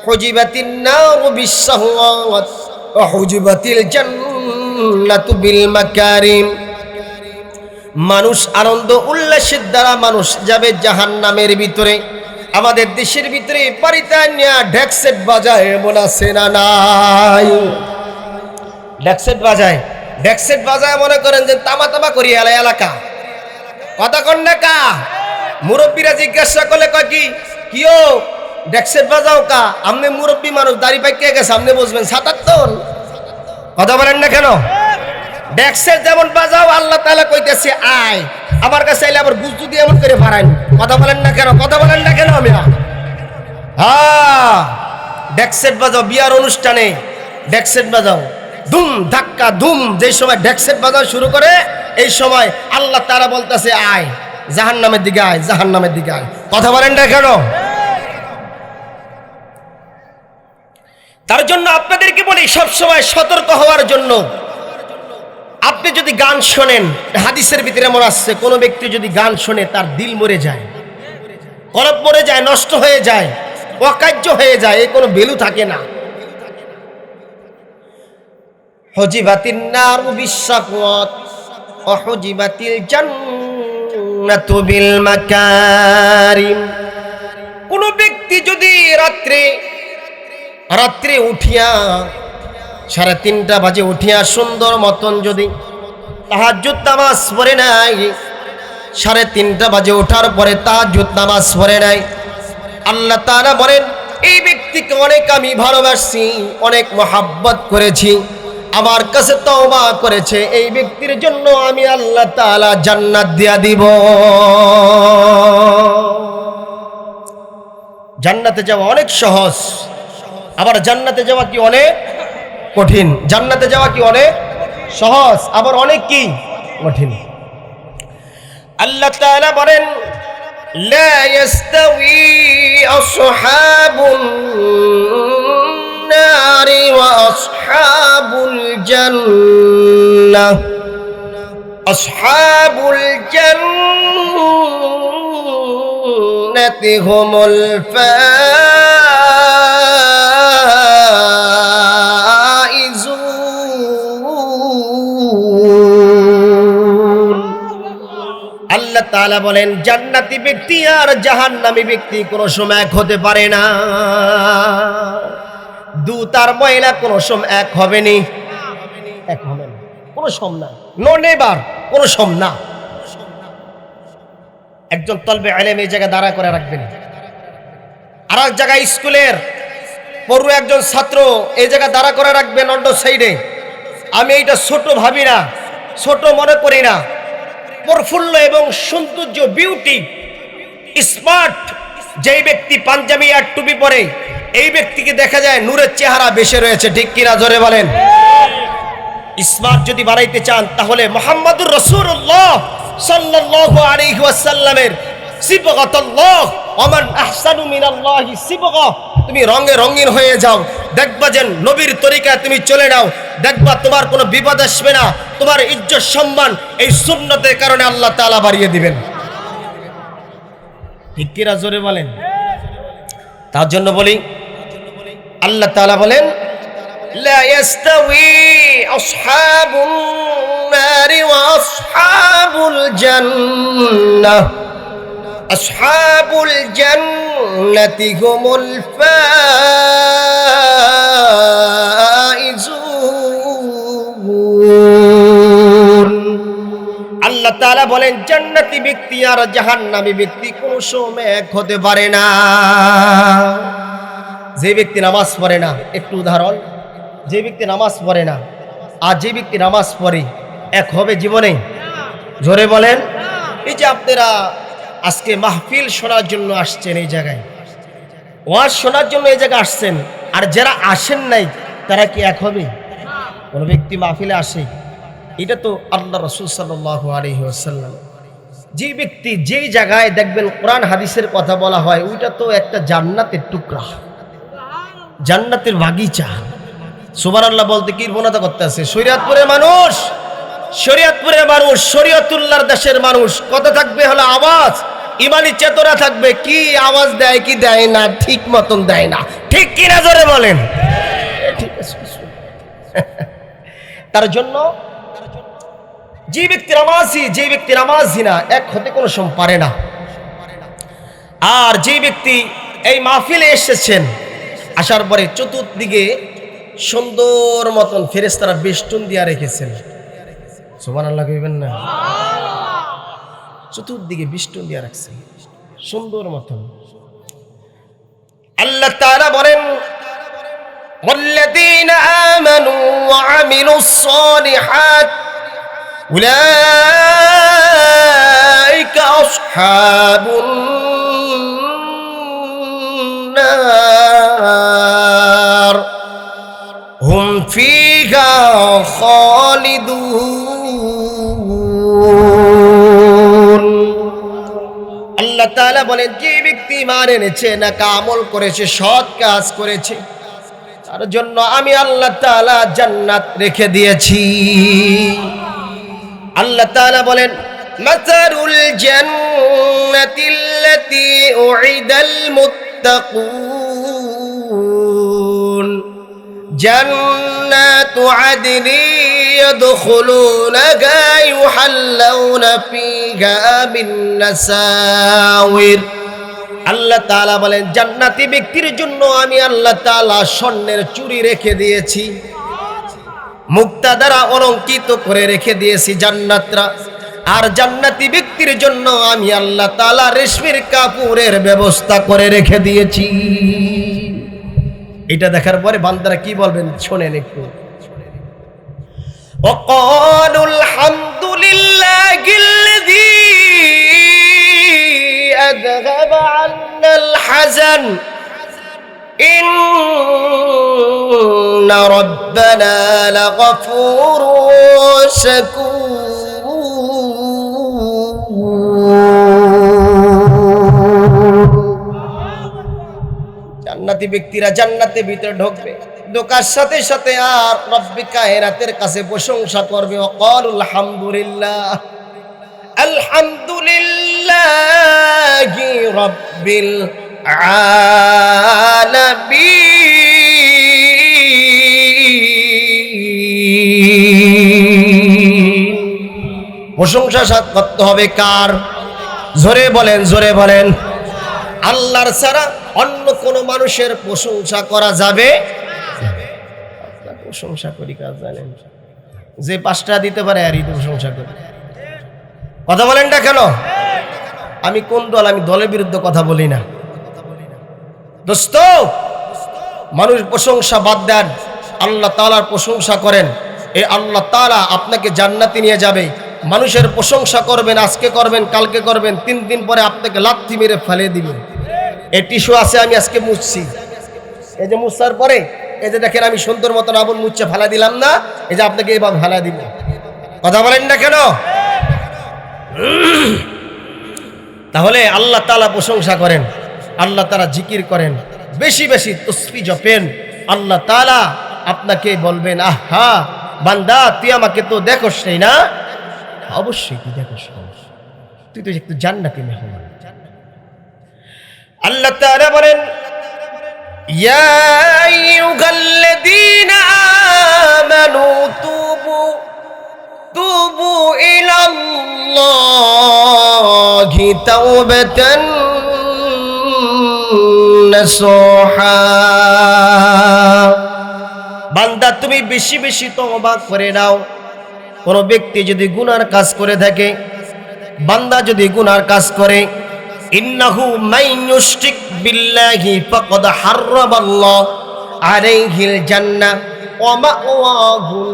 হুজিবাতিন নারু বিশ-শাহওয়াত ওয়া হুজিবাতিল জান্নাতু বিল মাকারিম। মানুষ আনন্দ উল্লাসের দ্বারা মানুষ যাবে জাহান্নামের ভিতরে। আমাদের দেশের ভিতরে পারিতানিয়া ডেকসেট বাজায়, এমন আছে না নাই? ডেকসেট বাজায়, ডেকসেট বাজায় মনে করেন যে তামা তামা করি এলাকা। কথা কন না কা? মুরব্বীরা জিজ্ঞাসা করলে কয় কি কিও ডেক্সেট বাজাও কা, আমনে মুরব্বী মানুষ, দাড়ি পাইকে গেছে, সামনে বসবেন, সাতার তোল। কথা বলেন না কেন? ডেক্সেট যেমন বাজাও, আল্লাহ তাআলা কইতেছে আয় আমার কাছে আইলে আবার গুজু দিয়ে এমন করে ফারাইন। কথা বলেন না কেন? কথা বলেন না কেন? আমি ডেক্সেট বাজাও, বিয়ার অনুষ্ঠানে ডেক্সেট বাজাও, ধুম ধাক্কা ধুম। যে সময় ডেক্সেট বাজাও শুরু করে এই সময় আল্লাহ তাআলা বলতেছে আয় জাহান্নামের দিকে, আয় জাহান্নামের দিকে আয়। কথা বলেন না কেন? তার জন্য আপনাদেরকে বলি সবসময় সতর্ক হওয়ার জন্য। আপনি যদি গান শোনেন, হাদিসের ভিতরে মনে আসছে, কোন ব্যক্তি যদি গান শোনে তার দিল মরে যায়, কলব মরে যায়, নষ্ট হয়ে যায়, অকার্য হয়ে যায়, এই কোনো ভ্যালু থাকে না। হুজিবাতিন নারু বিশ-শাহওয়াত ওয়া হুজিবাতিল জান্নাতু বিল মাকারিম। কোন ব্যক্তি যদি রাত্রে উঠিয়া 3:30 বাজে উঠিয়া সুন্দর মতন যদি তাহাজ্জুদ নামাজ পড়ে নাই, 3:30 বাজে ওঠার পরে তাহাজ্জুদ নামাজ পড়ে নাই, আল্লাহ তাআলা বলেন এই ব্যক্তিকে অনেক আমি ভালোবাসি, অনেক মহব্বত করেছি, আমার কাছে তওবা করেছে, এই ব্যক্তির জন্য আমি আল্লাহ তাআলা জান্নাত দিয়া দিব। জান্নাতে যাওয়া অনেক সহজ, আবার জান্নাতে যাওয়া কি অনেক কঠিন। জান্নাতে যাওয়া কি অনেক সহজ, আবার অনেক কি কঠিন। আল্লাহ তাআলা বলেন লা ইয়াস্তাউই আসহাবুন নারি ওয়া আসহাবুল জান্নাহ, আসহাবুল জান্নাতি হুমুল আল্লাহ তাআলা বলেন জান্নাতি ব্যক্তি আর জাহান্নামী ব্যক্তি কোনো সময় এক হতে পারে না। দুধ আর ময়লা কোনো সময় এক হবে না, এক হবে না, কোনো সম না, নো নেভার, কোনো সম না। একজন তলবে ইলম এই জায়গায় দাঁড়া করে রাখবেন, আর এক জায়গায় স্কুলের পড়ুয়া একজন ছাত্র এই জায়গায় দাঁড়া করে রাখবেন অন্য সাইডে। আমি এইটা ছোট ভাবি না, ছোট মনে করি না, প্রফুল্ল এবং সৌন্দর্য, বিউটি, স্মার্ট যেই ব্যক্তি পাঞ্জাবি আর টুপি পরে এই ব্যক্তিকে দেখা যায় নূরের চেহারা বেশি রয়েছে, ঠিক কিনা জোরে বলেন? স্মার্ট যদি বানাইতে চান তাহলে মুহাম্মদুর রাসূলুল্লাহ সাল্লাল্লাহু আলাইহি ওয়াসাল্লামের সিবগাতুল্লাহ ওমান আহসানু মিনাল্লাহি সিবগা, তুমি রঙে রঙিন হয়ে যাও, দেখবা যে নবীর তরিকায় তুমি চলে নাও, দেখবা তোমার কোনো বিপদ আসবে না, তোমার ইজ্জত সম্মান এই সুন্নতের কারণে আল্লাহ তাআলা বাড়িয়ে দিবেন। ঠিক কিনা জোরে বলেন? তার জন্য বলি আল্লাহ তাআলা বলেন লা ইয়াস্তাউই আসহাবুন নারি ওয়া আসহাবুল জান্নাহ, আসহাবুল জান্নাতি হুমুল ফাইজুন। আল্লাহ তাআলা বলেন জান্নাতি ব্যক্তি আর জাহান্নামী ব্যক্তি কোনো সময় এক হতে পারে না। যে ব্যক্তি নামাজ পড়ে না, একটু উদাহরণ, যে ব্যক্তি নামাজ পড়ে না আর যে ব্যক্তি নামাজ পড়ে এক হবে জীবনে? জোরে বলেন। এই যে আপনারা আজকে মাহফিল শোনার জন্য আসছেন, এই জায়গায় ওয়াজ শোনার জন্য এই জায়গায় আসছেন, আর যারা আসেন নাই তারা কি এক হবে? কোন ব্যক্তি মাহফিলে আসে, এটা তো আল্লাহ রাসূল সাল্লাল্লাহু আলাইহি ওয়াসাল্লাম, যে ব্যক্তি যেই জায়গায় দেখবেন কোরআন হাদিসের কথা বলা হয় ওইটা তো একটা জান্নাতের টুকরা, জান্নাতের বাগিচা। সুবহানাল্লাহ বলতে কি মনতা করতে আছে? শরীয়তপুরের মানুষ, শরীয়তপুরের মানুষ, শরীয়তুল্লাহর দেশের মানুষ, কত থাকবে হলো আওয়াজ, ইমানি চেতনা থাকবে, কি আওয়াজ দেয় কি দেয় না, ঠিক মতন দেয় না, ঠিক কি না জোরে বলেন? ঠিক আছে। তার জন্য যে ব্যক্তি নামাজি, যে ব্যক্তি নামাজি না, এক হতে কোনো সময় পারে না। আর যে ব্যক্তি এই মাহফিলে এসেছেন, আসার পরে চতুর্দিকে সুন্দর মতন ফেরেশতারা বেষ্টন দিয়া রেখেছেন, সুবহানাল্লাহ কইবেন না? চতুর্দিকে বেষ্টন দিয়া রাখছেন সুন্দর মতন। আল্লাহ তাআলা বলেন والذين آمنوا وعملوا الصالحات أولئك أصحاب النار هم فيها خالدون আল্লাহ তাআলা বলেন যে ব্যক্তি ঈমান এনেছে না আমল করেছে সৎ কাজ করেছে তার জন্য আমি আল্লাহ তাআলা জান্নাত রেখে দিয়েছি। আল্লাহ তাআলা বলেন মাসালুল জান্নাতিল্লাতী উইদাল মুত্তাকুন জান্নাতু আদনি ইয়াদখুলুনাহা ইউহাল্লাউনা ফীহা মিন নাসাওয়ির। আল্লাহ তাআলা বলেন জান্নাতি ব্যক্তির জন্য আমি আল্লাহ তাআলা স্বর্ণের চুড়ি রেখে দিয়েছি, মুক্তা দ্বারা অলঙ্কিত করে রেখে দিয়েছি জান্নাতরা। আর জান্নাতি ব্যক্তির জন্য আমি আল্লাহ তাআলা রেশমের কাপড়ের ব্যবস্থা করে রেখে দিয়েছি। এটা দেখার পরে বান্দারা কি বলবেন শোনেন একটু। وقالوا الحمد لله الذي أذهب عنا الحزن إن ربنا لغفور شكور। জান্নাতি ব্যক্তিরা জান্নাতের ভিতরে ঢুকবে, ঢোকার সাথে সাথে আর রব্বে কায়নাতের কাছে প্রশংসা করবে। ওয়াকালুল হামদুলিল্লাহ আলহামদুলিল্লাহি রাব্বিল আলামিন। প্রশংসা করতে হবে কার? জোরে বলেন, জোরে বলেন। আল্লাহর ছাড়া অন্য কোন মানুষের প্রশংসা করা যাবে? প্রশংসা করি কাজ জানেন, যে 5 টাকা দিতে পারে আরই প্রশংসা করি। কথা বলেন না কেন? আমি কোন দল? আমি দলের বিরুদ্ধে কথা বলি না দোস্ত। মানুষ প্রশংসা বাদ দেন, আল্লাহ তাআলার প্রশংসা করেন। এই আল্লাহ তাআলা আপনাকে জান্নাতে নিয়ে যাবে। মানুষের প্রশংসা করবেন, আজকে করবেন, কালকে করবেন, 3 দিন পরে আপনাকে লাথি মেরে ফেলে দিবে। এই টিস্যু আছে, আমি আজকে মুছছি, এই যে মুছার পরে এই যে দেখেন আমি সুন্দর মতন আবুল মুচ্ছে ফেলা দিলাম না, এই যে আপনাকে এইভাবে ফেলা দিব। কথা বলেন না কেন? তাহলে আল্লাহ তাআলা প্রশংসা করেন, আল্লাহ তাআলা জিকির করেন, বেশি বেশি তাসবিহ জপেন। আল্লাহ তাআলা আপনাকে বলবেন আহা বান্দা তুই আমাকে তো দেখোস নাই না? অবশ্যই তুই দেখোস, তুই তো একটু জান্নাতি মেহমান। আল্লাহ তাআলা বলেন ইয়া আইয়ুহাল্লাযীনা আমানু তুবু ইলাল্লাহি তাওবাতান নাসুহা। বান্দা তুমি বেশি বেশি তওবা করে নাও। কোন ব্যক্তি যদি গুনার কাজ করে থাকে, বান্দা যদি গুনার কাজ করে, ইন্নাহু মাইয়ুশরিক বিল্লাহি ফাকাদ হারামাল্লাহু আলাইহিল জান্নাহ ওয়া মাওয়াহুন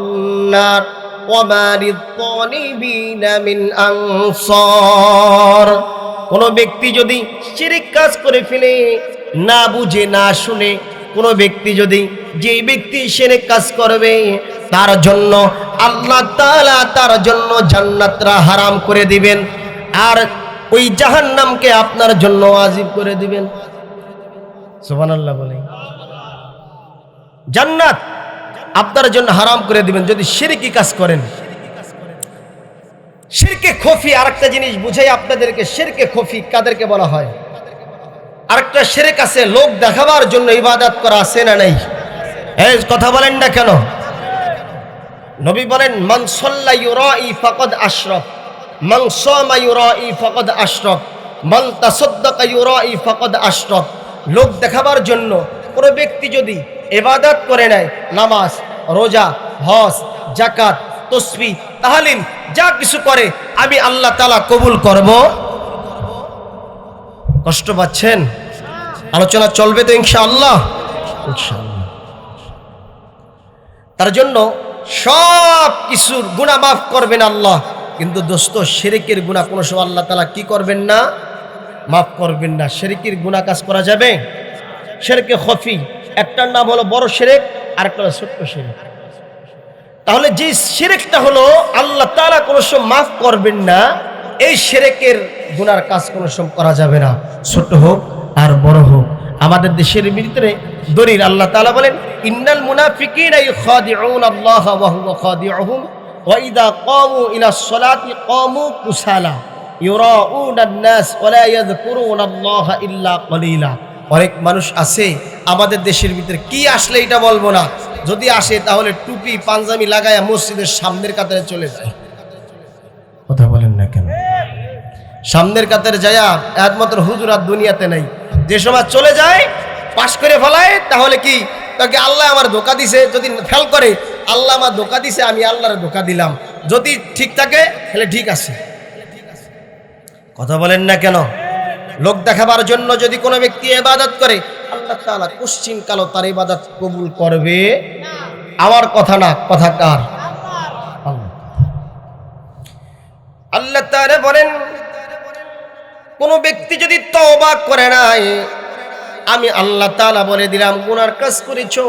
নার ওয়া মা লিয-যালিমিনা মিন আনসার। কোন ব্যক্তি যদি শিরক কাজ করে ফেলে, না বুঝে না শুনে, কোন ব্যক্তি যদি, যে ব্যক্তি শিরক কাজ করবে তার জন্য আল্লাহ তাআলা তার জন্য জান্নাতরা হারাম করে দিবেন, আর ওই জাহান্নামকে আপনার জন্য ওয়াজিব করে দিবেন। সুবহানাল্লাহ বলেন। জান্নাত আপনার জন্য হারাম করে দিবেন যদি শিরকি কাজ করেন। শিরকে খফি আরেকটা জিনিস বুঝাই আপনাদেরকে। শিরকে খফি কাদেরকে বলা হয়? আরেকটা শিরক আছে লোক দেখাবার জন্য ইবাদত করা, আছে না নাই? এই কথা বলেন না কেন? নবী বলেন মান সাল্লা ইউরাই ফাকাদ আশরাক, মান সামা ইউরাই ফাকাদ আশরাক, মান তাসাদ্দাকা ইউরাই ফাকাদ আশরাক। লোক দেখাবার জন্য কোন ব্যক্তি যদি ইবাদত করে নেয়, নামাজ, রোজা, হজ, যাকাত, তাসবিহ, তাহলিল যা কিছু করে, আমি আল্লাহ তাআলা কবুল করব। কষ্ট পাচ্ছেন? আলোচনা চলবে তো ইনশাআল্লাহ? ইনশাআল্লাহ। তার জন্য সব কিছুর গুনাহ মাফ করবেন আল্লাহ, কিন্তু দোস্ত শিরকের গুনাহ কোনো সময় আল্লাহ তাআলা কি করবেন না? মাফ করবেন না। শিরকের গুনাহ কাজ করা যাবে? শিরকে খফি, একটার নাম হলো বড় শিরক, আরেকটা হলো ছোট্ট শিরক। তাহলে যে শিরকটা হলো আল্লাহ তাআলা কোনো সময় মাফ করবেন না, এই শিরকের গুনার কাজ কোনো সময় করা যাবে না, ছোট হোক আর বড় হোক। আমাদের দেশের ভিতরে দলিল আল্লাহ তাআলা বলেন, ইন্নাল মুনাফিকিনা ইখাদিউনা আল্লাহ ওয়া হুয়া খাদিউহুম ওয়া ইযা ক্বামু ইলাস সালাতি ক্বামু কুসালা ইউরাউনান নাস ওয়া লা ইয়াযকুরুনা আল্লাহ ইল্লা কলিলা। অনেক মানুষ আছে আমাদের দেশের ভিতরে, কি আসলে এটা বলবো না, যদি আসে তাহলে টুপি পাঞ্জাবি লাগায়া মসজিদের সামনের কাতারে চলে যায়। কথা বলেন না কেন? সামনের কাতারে যায়া একমাত্র হুজুর আর দুনিয়াতে নাই। যে সময় চলে যায় পাশ করে ফেলায়, তাহলে কি তাকে আল্লাহ আমার ধোকা দিছে, যদি ফেল করে আল্লাহ আমার ধোকা দিছে, আমি আল্লাহর ধোকা দিলাম। যদি ঠিক থাকে তাহলে ঠিক আছে। কথা বলেন না কেন? লোক দেখাবার জন্য যদি কোনো ব্যক্তি ইবাদত করে, আল্লাহ তাআলা কোশ্চিন কালো তার ইবাদত কবুল করবে? আমার কথা না, কথা কার? আল্লাহ তাআলা বলেন, কোন ব্যক্তি যদি তওবা করে নাই, আমি আল্লাহ তাআলা বলে দিলাম গুনার কাজ করেছো,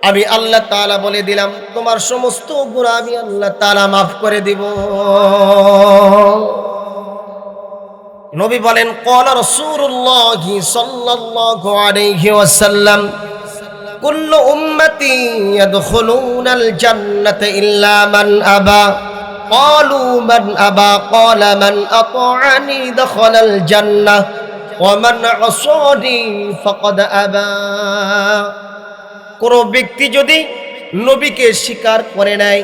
আমি আল্লাহ তাআলা বলে দিলাম তোমার সমস্ত গুনাহ আমি আল্লাহ তাআলা মাফ করে দিব। নবী বলেন, ক্বালা রাসূলুল্লাহ সাল্লাল্লাহু আলাইহি ওয়াসাল্লাম, কুল্লু উম্মতি ইয়াদখুলুনাল জান্নাতা ইল্লা মান আবা। ক্বালু মান আবা? ক্বালা মান আতাআনি দাখালাল জান্নাহ ওয়া মান আসানি ফাকাদ আবা। কোন ব্যক্তি যদি নবীকে স্বীকার করে নাই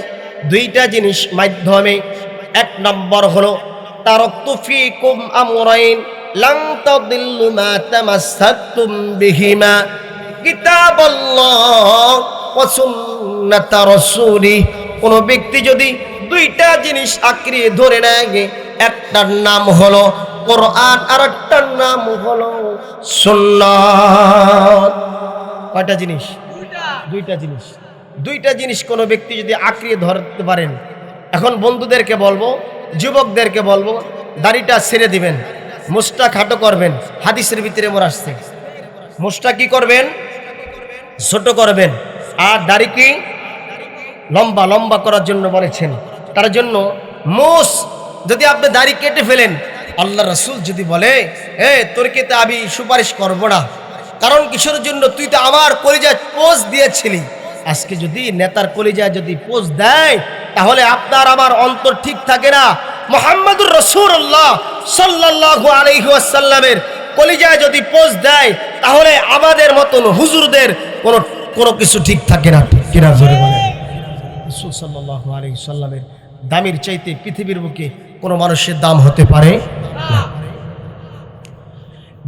দুইটা জিনিস মাধ্যমে, এক নম্বর হলো তারাকতু ফীকুম আমরাইন লান তাদিল্লু মা তামাসসাকতুম বিহিমা কিতাবাল্লাহ ওয়া সুন্নাত রাসূলি। কোন ব্যক্তি যদি দুইটা জিনিস আঁকড়ে ধরে নেয়, একটার নাম হলো কোরআন আর একটার নাম হলো সুন্নাত। কয়টা জিনিস? দুইটা জিনিস। দুইটা জিনিস কোন ব্যক্তি যদি আঁকড়ে ধরতে পারেন, এখন বন্ধুদেরকে বলবো, যুবকদেরকে বলবো, দাড়িটা ছেড়ে দিবেন, মুছটা খাটো করবেন। হাদিসের ভিতরে মোর আসছে, মুছটা কি করবেন? ছোট করবেন। আর দাড়ি কি লম্বা লম্বা করার জন্য বলেছেন। তার জন্য মুছ, যদি আপনি দাড়ি কেটে ফেলেন, আল্লাহ রাসূল যদি বলে, তোরকে তো আমি সুপারিশ করবো না, কারণ কিসের জন্য? তুই তো আমার কলিজায় পোজ দিয়েছিলি। আজকে যদি নেতার কলিজায় যদি পোজ দেয়, তাহলে আপনার আমার অন্তর ঠিক থাকে না। মুহাম্মদুর রাসূলুল্লাহ সাল্লাল্লাহু আলাইহি ওয়াসাল্লামের কলিজায় যদি পোজ দেয়, তাহলে আমাদের মতন হুজুরদের কোনো কিছু ঠিক থাকে না। ঠিক কিনা জোরে বলেন? রাসূল সাল্লাল্লাহু আলাইহি ওয়াসাল্লামের দামের চাইতে পৃথিবীর বুকে কোনো মানুষের দাম হতে পারে না।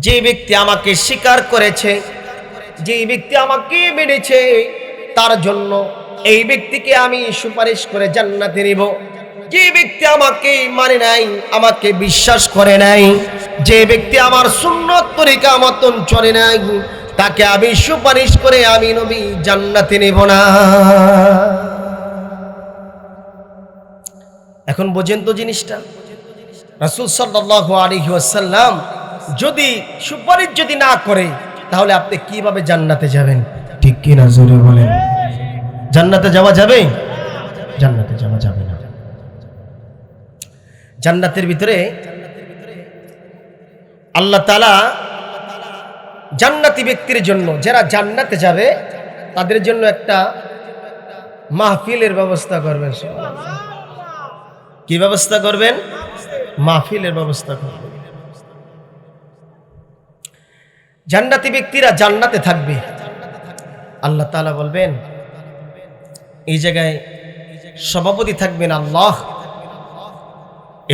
যে ব্যক্তি আমাকে স্বীকার করেছে, যে ব্যক্তি আমাকে মেনেছে, তার জন্য এই ব্যক্তিকে আমি সুপারিশ করে জান্নাতে নিব। যে ব্যক্তি আমাকে মানে নাই, আমাকে বিশ্বাস করে নাই, যে ব্যক্তি আমার সুন্নত তরিকা মতন চলে নাই, তাকে আমি সুপারিশ করে আমি নবী জান্নাতে নেব না। এখন বোঝেন তো জিনিসটা। রাসূল সাল্লাল্লাহু আলাইহি ওয়াসাল্লাম যদি সুপারিশ যদি না করে, তাহলে আপনি কিভাবে জান্নাতে যাবেন? ঠিক কি না জোরে বলেন? জান্নাতে যাওয়া যাবে? জান্নাতে যাওয়া যাবে না। জান্নাতের ভিতরে আল্লাহ তাআলা জান্নাতি ব্যক্তির জন্য, যারা জান্নাতে যাবে তাদের জন্য একটা মাহফিলের ব্যবস্থা করবেন। কি ব্যবস্থা করবেন? মাহফিলের ব্যবস্থা করবেন। জান্নাতি ব্যক্তিরা জান্নাতে থাকবে। আল্লাহ তাআলা বলবেন, এই জায়গায় সভাপতি থাকবেন আল্লাহ,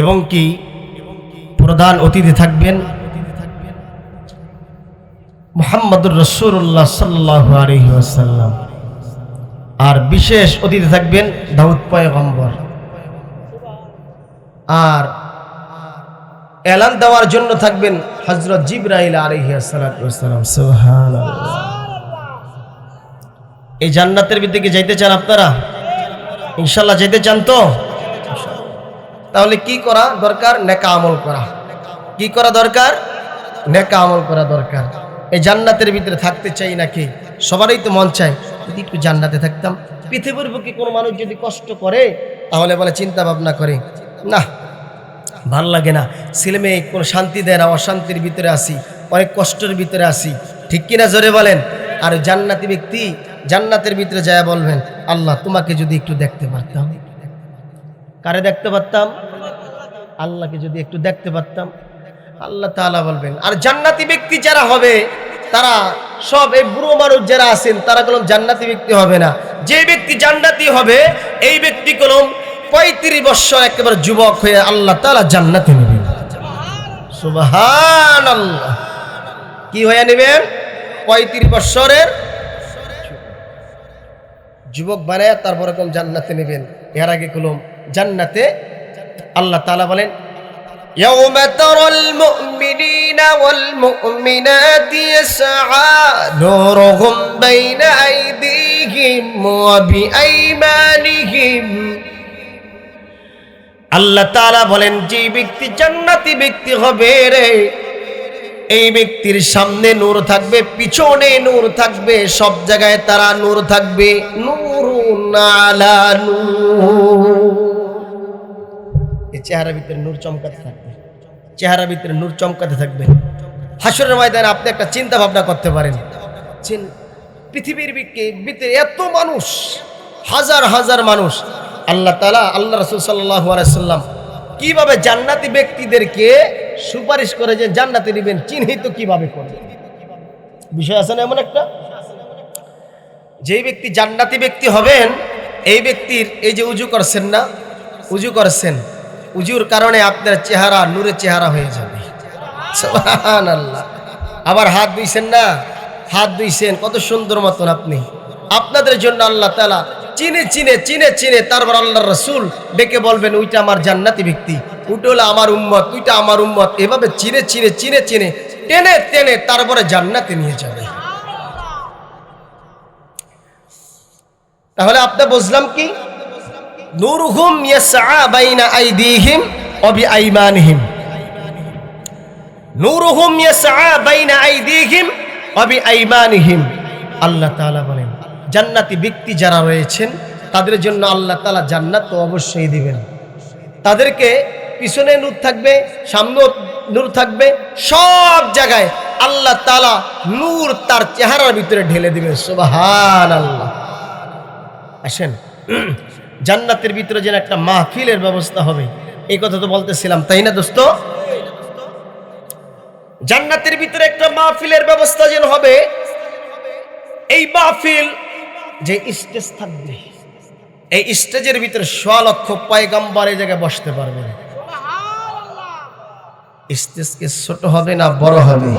এবং কি প্রধান অতিথি থাকবেন মুহাম্মদুর রাসূলুল্লাহ সাল্লাল্লাহু আলাইহি ওয়াসাল্লাম, আর বিশেষ অতিথি থাকবেন দাউদ পয়গম্বর, আর এলান দেওয়ার জন্য থাকবেন হযরত জিবরাইল আলাইহিস সালাতু ওয়াস সালাম। সুবহানাল্লাহ। এই জান্নাতের ভিতরে কি যাইতে চান আপনারা? ইনশাআল্লাহ যাইতে চান তো? তাহলে কি করা দরকার? নেক আমল করা। কি করা দরকার? নেক আমল করা দরকার। এই জান্নাতের ভিতরে থাকতে চাই নাকি? সবারই তো মন চায় যদি একটু জান্নাতে থাকতাম। পৃথিবীর বুকে কোনো মানুষ যদি কষ্ট করে তাহলে বলে চিন্তা ভাবনা করে, না ভাল লাগে না, ছেলে মেয়ে কোনো শান্তি দেয় না, অশান্তির ভিতরে আসি, অনেক কষ্টের ভিতরে আসি, ঠিক কিনা জোরে বলেন। আর জান্নাতি ব্যক্তি জান্নাতের ভিতরে যায় বলবেন, আল্লাহ তোমাকে যদি একটু দেখতে পারতাম। কারে দেখতে পারতাম? আল্লাহকে যদি একটু দেখতে পারতাম। আল্লাহ তাআলা বলবেন। আর জান্নাতি ব্যক্তি যারা হবে তারা সব এই বুড়ো মানুষ যারা আছেন তারা কলম জান্নাতি ব্যক্তি হবে না। যে ব্যক্তি জান্নাতি হবে এই ব্যক্তি কলম 35 বছর একেবারে যুবক হয়ে আল্লাহ তাআলা জান্নাতে নেবেন। সুবহানাল্লাহ। কি হয়ে নেবেন? 35 বছরের যুবক বানায় তারপরে কলম জান্নাতে নেবেন। এর আগে কলম জান্নাতে আল্লাহ তাআলা বলেন, يوم ترى المؤمنين والمؤمنات يسعى نورهم بين أيديهم وبأيمانهم। আল্লাহ তাআলা বলেন যে ব্যক্তি জান্নাতি ব্যক্তি হবে রে, এই ব্যক্তির সামনে নূর থাকবে, পিছনে নূর থাকবে, সব জায়গায় তারা নূর থাকবে। নূরুন আলা নূর। এই চেহারার ভিতরে নূর চমকাতে থাকবে, চেহারার ভিতরে নূর চমকাতে থাকবে। হাসরের ময়দানে আপনি একটা চিন্তা ভাবনা করতে পারেন, পৃথিবীর ভিতরে এত মানুষ, হাজার হাজার মানুষ, আল্লাহ তাআলা আল্লাহ রাসূল সাল্লাল্লাহু আলাইহি সাল্লাম কিভাবে জান্নাতি ব্যক্তিদেরকে সুপারিশ করে যে জান্নাতে নেবেন চিহ্নিত কিভাবে করবেন? বিষয় আছে না এমন একটা? যেই ব্যক্তি জান্নাতি ব্যক্তি হবেন এই ব্যক্তির এই যে উজু করছেন না, উজু করছেন, উজুর কারণে আপনার চেহারা নূরের চেহারা হয়ে যাবে। সুবহানাল্লাহ। আবার হাত ধুইছেন না, হাত ধুইছেন কত সুন্দর মতন আপনি, আপনাদের জন্য আল্লাহ তাআলা চিনে চিনে চিনে চিনে তারপর আল্লাহর রাসূল ডেকে বলবেন ওইটা আমার জান্নাতি ব্যক্তি, ওইটা হলো আমার উম্মত, ওইটা আমার উম্মত, এভাবে চিনে চিনে চিনে চিনে টেনে টেনে তারপরে জান্নাতে নিয়ে যাবে। তাহলে আপনি বুঝলাম কি? নূরুহুম ইয়াসআ বাইনা আইদিহিম ওয়া বিআইমানিহিম। নূরুহুম ইয়াসআ বাইনা আইদিহিম ওয়া বিআইমানিহিম। আল্লাহ তাআলা বলেন জান্নাতি ব্যক্তি যারা রয়েছেন তাদের জন্য আল্লাহ তাআলা জান্নাত তো অবশ্যই দিবেন। তাদেরকে পিছনে নূর থাকবে, সামনে নূর থাকবে, সব জায়গায় আল্লাহ তাআলা নূর তার চেহারার ভিতরে ঢেলে দিবেন। সুবহানাল্লাহ। আসেন জান্নাতের ভিতরে যেন একটা মাহফিলের ব্যবস্থা হবে, এই কথা তো বলতেছিলাম, তাই না দোস্ত? জান্নাতের ভিতরে একটা মাহফিলের ব্যবস্থা যেন হবে। এই মাহফিল যে স্টেজ থাকবে, এই স্টেজের ভিতরে 100 লক্ষ পয়গম্বর এই জায়গায় বসতে পারবে। স্টেজ কি ছোট হবে না বড় হবে?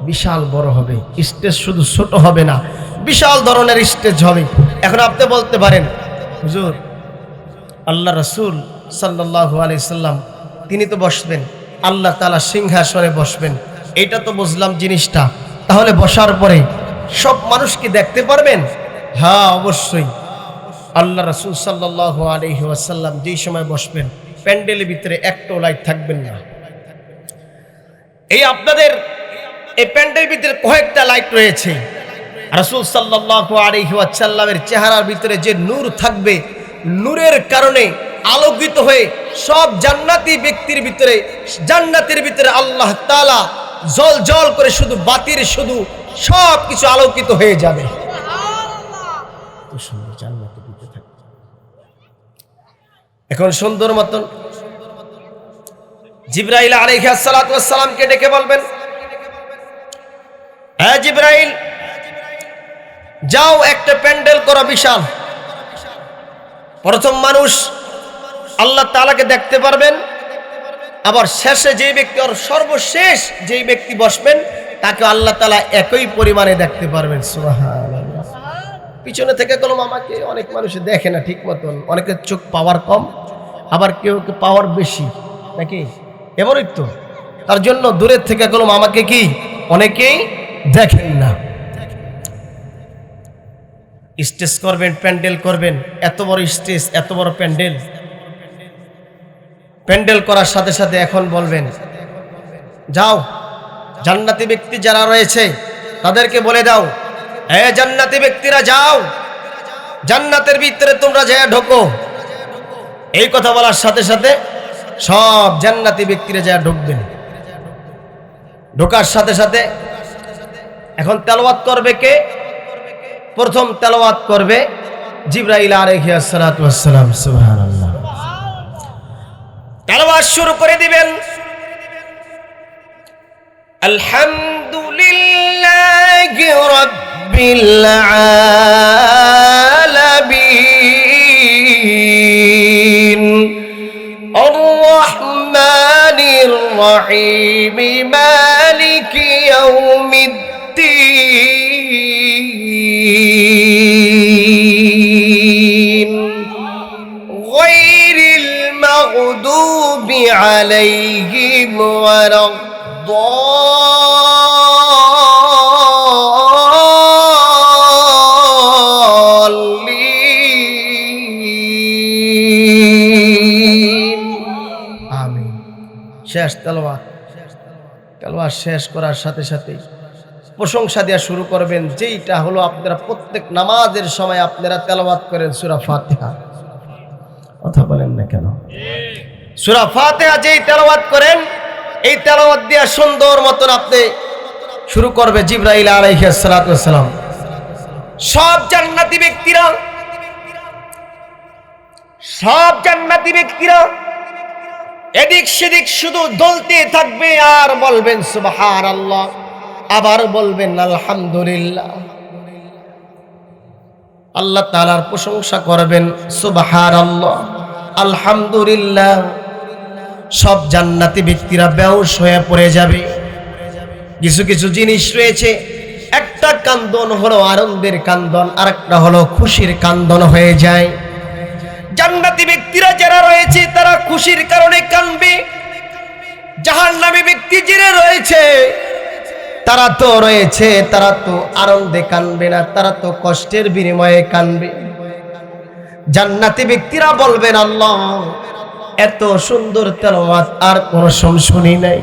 বিশাল বড় হবে। স্টেজ শুধু ছোট হবে না, বিশাল ধরনের স্টেজ হবে। এখন আপনি বলতে পারেন হুজুর আল্লাহ রাসূল সাল্লাল্লাহু আলাইহি সাল্লাম তিনি তো বসবেন, আল্লাহ তাআলা সিংহাসনে বসবেন, এটা তো বুঝলাম জিনিসটা, তাহলে বসার পরে সব মানুষ কি দেখতে পারবেন? হ্যাঁ অবশ্যই। আল্লাহ রাসূল সাল্লাল্লাহু আলাইহি ওয়াসাল্লাম যেই সময় বসবেন প্যান্ডেলের ভিতরে একটাও লাইট থাকবেন না। এই আপনাদের এই প্যান্ডেলের ভিতরে কয়েকটা লাইট রয়েছে। রাসূল সাল্লাল্লাহু আলাইহি ওয়াসাল্লামের চেহারার ভিতরে যে নূর থাকবে, নূরের কারণে আলোকিত হয়ে সব জান্নাতি ব্যক্তির ভিতরে, জান্নাতের ভিতরে আল্লাহ তাআলা জল জল করে শুধু বাতির শুধু সব কিছু আলোকিত হয়ে যাবে। সুন্দর জান্নাতের ভিতরে থাকবে। এখন সুন্দর মতন জিবরাইল আলাইহিস সালাতু ওয়াস সালামকে ডেকে বলবেন, হ্যাঁ জিবরাইল যাও একটা প্যান্ডেল করো বিশাল। প্রথম মানুষ আল্লাহ তাআলাকে দেখতে পারবেন, আবার শেষে যেই ব্যক্তি আর সর্বশেষ যেই ব্যক্তি বসবেন তাকে আল্লাহ তাআলা একই পরিমাণে দেখতে পারবেন। সুবহানাল্লাহ। পিছনে থেকে কলম আমাকে অনেক মানুষ দেখে না ঠিক মতন, অনেকের চোখ পাওয়ার কম, আবার কেউ পাওয়ার বেশি, নাকি এমনই তো, তার জন্য দূরের থেকে কলম আমাকে কি অনেকেই দেখেন না। স্টেজ করবেন, প্যান্ডেল করবেন, এত বড় স্টেজ, এত বড় প্যান্ডেল, প্যান্ডেল করার সাথে সাথে এখন বলবেন যাও জান্নাতি ব্যক্তি যারা রয়েছে তাদেরকে বলে দাও, এ জান্নাতি ব্যক্তিরা যাও, জান্নাতের ভিতরে তোমরা যায় ঢোকো। এই কথা বলার সাথে সাথে সব জান্নাতি ব্যক্তিরা যায় ঢুকবেন। ঢোকার সাথে সাথে এখন তেলাওয়াত করবে কে? প্রথম তেলাওয়াত করবে জিবরাইল আলাইহিস সালাতু ওয়াস সালাম। সুবহানাল্লাহ। তেলাওয়াত শুরু করে দিবেন, আলহামদুলিল্লাহি রাব্বিল আলামিন আর রহমানির রহিম মালিকি ইয়াউমিদ্দিন গায়রিল মাগদুবি আলাইহিম ওয়ালাদ-দাল্লিন। আমিন। শেষ তেলাওয়াত। তেলাওয়াত শেষ করার সাথে সাথে প্রশংসা দেওয়া শুরু করবেন, যেইটা হলো আপনারা প্রত্যেক নামাজের সময় আপনারা তেলাওয়াত করেন সূরা ফাতিহা। কথা বলেন না কেন? সূরা ফাতিহা যেই তেলাওয়াত করেন, এই তেলাওয়াত দিয়া সুন্দর মতন আপনি শুরু করবে জিবরাইল আলাইহিস সালাতু ওয়াস সালাম। সব জান্নাতি ব্যক্তিরা এদিক সেদিক শুধু দলতে থাকবে আর বলবেন সুবহানাল্লাহ, আবার বলবেন আলহামদুলিল্লাহ, আল্লাহ তাআলার প্রশংসা করবেন সুবহানাল্লাহ, আলহামদুলিল্লাহ। সব জান্নাতি ব্যক্তিরা বেহুশ হয়ে পড়ে যাবে। কিছু কিছু জিনিস রয়েছে, একটা কান্দন হলো আনন্দের কান্দন, আরেকটা হলো খুশির কান্দন হয়ে যায়। জান্নাতি ব্যক্তিরা যারা রয়েছে তারা খুশির কারণে কাঁদবে, জাহান্নামী ব্যক্তি যারা রয়েছে তারা তো আনন্দে কাঁদবে না, তারা তো কষ্টের বিনিময়ে কাঁদবে। জান্নাতি ব্যক্তিরা বলবেন আল্লাহ এত সুন্দর তেলাওয়াত আর কোনো শুনি নাই।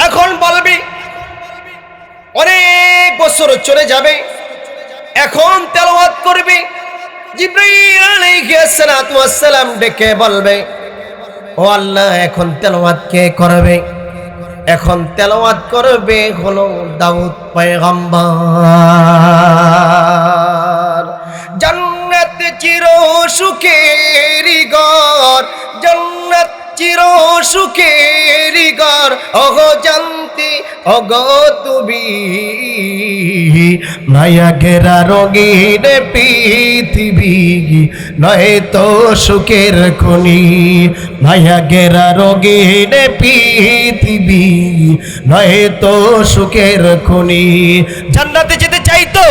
এখন বলবি অনেক বছর চলে যাবে, এখন তেলাওয়াত করবে। জিবরাইল আলাইহিস সালাতু ওয়াস সালাম ডেকে বলবে, ও আল্লাহ এখন তেলাওয়াত কে করবে? এখন তেলাওয়াত করবে হলো দাউদ পয়গম্বর। জান্নাত চির সুখের ঘর, জান্নাত চির সুখের ঘর, ওগো জানতে ওগো তুমি মায়া ঘেরা রঙিন পৃথিবী নয় তো সুখের খনি, মায়া ঘেরা রঙিন পৃথিবী নয় তো সুখের খনি। জান্নাতে যেতে চাই তো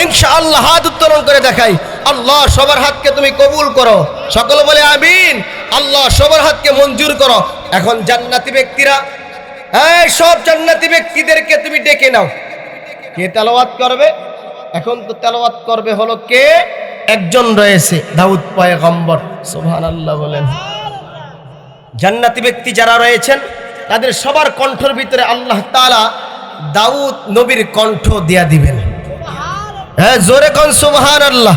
ইনশাআল্লাহ হাত উত্তোলন করে দেখাই। আল্লাহ সবার হাতকে তুমি কবুল করো, সকলে বলে আমিন। আল্লাহ সবার হাতকে মঞ্জুর করো। এখন জান্নাতি ব্যক্তিরা, এই সব জান্নাতি ব্যক্তিদেরকে তুমি ডেকে নাও। কে তেলাওয়াত করবে? এখন তো তেলাওয়াত করবে হলো কে? একজন রয়েছে, দাউদ পয়গম্বর। সুবহানাল্লাহ বলেন। জান্নাতি ব্যক্তি যারা রয়েছেন তাদের সবার কণ্ঠের ভিতরে আল্লাহ তাআলা দাউদ নবীর কণ্ঠ দিয়া দিবেন। হ্যাঁ, জোরে কোন সুবহানাল্লাহ।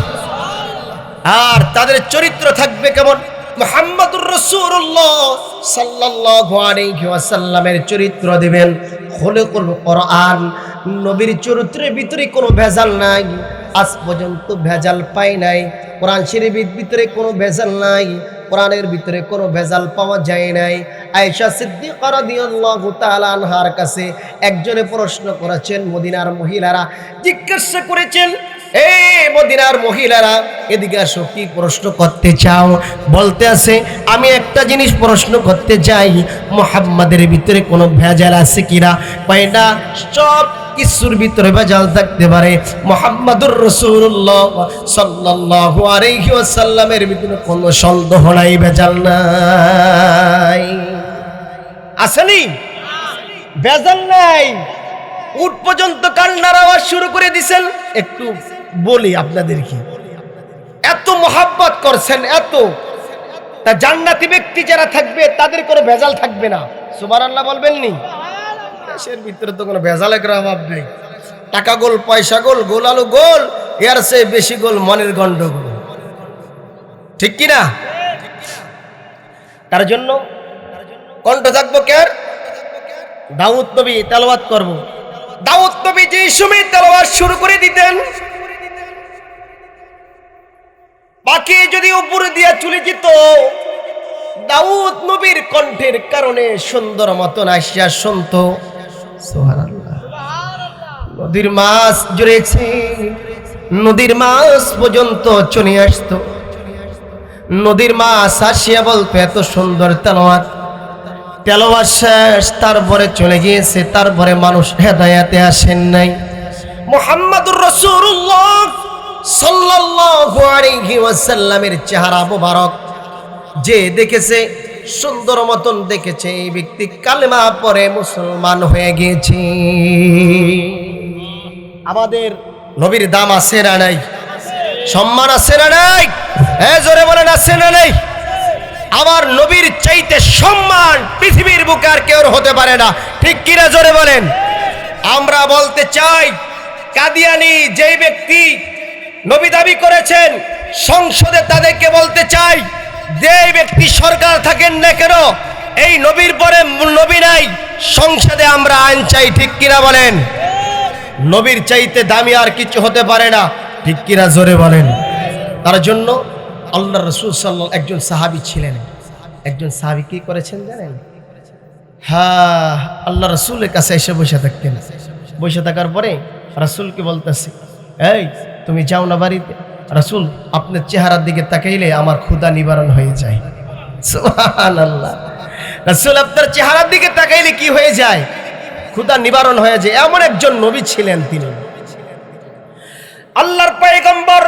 আর তাদের চরিত্র থাকবে কেমন? মুহাম্মদুর রাসূলুল্লাহ সাল্লাল্লাহু আলাইহি ওয়াসাল্লামের চরিত্র দিবেন। খুলুকুল কোরআন, নবীর চরিত্রের ভিতরে কোনো ভেজাল নাই, আজ পর্যন্ত ভেজাল পাই নাই। কোরআন শরীফের ভিতরে কোনো ভেজাল নাই, কোরআনের ভিতরে কোনো ভেজাল পাওয়া যায় নাই। আয়েশা সিদ্দিকা রাদিয়াল্লাহু তাআলা আনহার কাছে একজনে প্রশ্ন করেছেন, মদিনার মহিলারা জিজ্ঞাসা করেছেন, এ মদিনার মহিলারা এদিকে আসো, কি প্রশ্ন করতে চাও? বলতে আছে, আমি একটা জিনিস প্রশ্ন করতে চাই, মুহাম্মাদের ভিতরে কোনো ভেজাল আছে কিনা? কয় না, সব কিছুর ভিতরে ভেজাল থাকতে পারে, মুহাম্মাদুর রাসূলুল্লাহ সাল্লাল্লাহু আলাইহি ওয়াসাল্লামের ভিতরে কোনো সন্দেহ নাই, ভেজাল নাই। আসেনি? ভেজাল নাই। উট পর্যন্ত কান্নার আওয়াজ শুরু করে দিছেন। একটু বলি আপনাদেরকে, এত মোহাব্বত করছেন, এত তা জান্নাতি ব্যক্তি যারা থাকবে তাদের কোনো ভেজাল থাকবে না। সুবহানাল্লাহ বলবেন নি? দেশের ভিতরে তো কোনো ভেজালের অভাব নেই। টাকা গোল, পয়সা গোল, গোল আলু গোল, এর চেয়ে বেশি গোল মনের গন্ডগোল, ঠিক কিনা? তার জন্য কণ্ঠ থাকবো কার? দাউদ নবী তেলাওয়াত করব। দাউদ নবী যে সময় তেলাওয়াত শুরু করে দিতেন, পাখি যদি উপরে দিয়া চলে যেত, দাউদ নবীর কণ্ঠের কারণে সুন্দর মতন আসিয়া শুনত। সুবহানাল্লাহ। নদীর মাছ জুড়েছে, নদীর মাছ পর্যন্ত চলে আসতো। নদীর মাছ আসিয়া বলতো এত সুন্দর তেলাওয়াত, তেলাওয়াত শেষ, তারপরে চলে গিয়েছে। তারপরে মানুষ হেদায়েতে আসেন নাই। মুহাম্মাদুর রাসূলুল্লাহ সাল্লাল্লাহু আলাইহি ওয়াসাল্লামের চেহারা মোবারক যে দেখেছে, সুন্দর মতন দেখেছে, এই ব্যক্তি কালেমা পড়ে মুসলমান হয়ে গিয়েছে। আমাদের নবীর দাম আছে না নাই? সম্মান আছে না নাই? জোরে বলেন আছে না নাই? আমার নবীর চাইতে সম্মান পৃথিবীর বুকে আর কেউ হতে পারে না, ঠিক কিনা? জোরে বলেন। আমরা বলতে চাই, কাদিয়ানি যেই ব্যক্তি নবী দাবি করেছেন, সংসদে তাদেরকে বলতে চাই, যে ব্যক্তি সরকার থাকেন না কেন, এই নবীর পরে নবী নাই, সংসদে আমরা আইন চাই, ঠিক কিনা বলেন? নবীর চাইতে দামি আর কিছু হতে পারে না, ঠিক কিনা? জোরে বলেন। তার জন্য আল্লাহ রাসূল সাল্লাল্লাহু আলাইহি একজন সাহাবী ছিলেন। একজন সাহাবী কি করেছেন জানেন? হ্যাঁ, আল্লাহ রাসূলের কাছে এসে বসে থাকতেন। বসে থাকার পরে রাসূলকে বলতেছে, এই তুমি যাও না বাড়িতে। রাসূল, আপনার চেহারার দিকে তাকাইলে আমার ক্ষুধা নিবারণ হয়ে যায়। সুবহানাল্লাহ। রাসূল আপনার চেহারার দিকে তাকাইলে কি হয়ে যায়? ক্ষুধা নিবারণ হয়ে যায়। এমন একজন নবী ছিলেন তিনি। আল্লাহর পয়গম্বর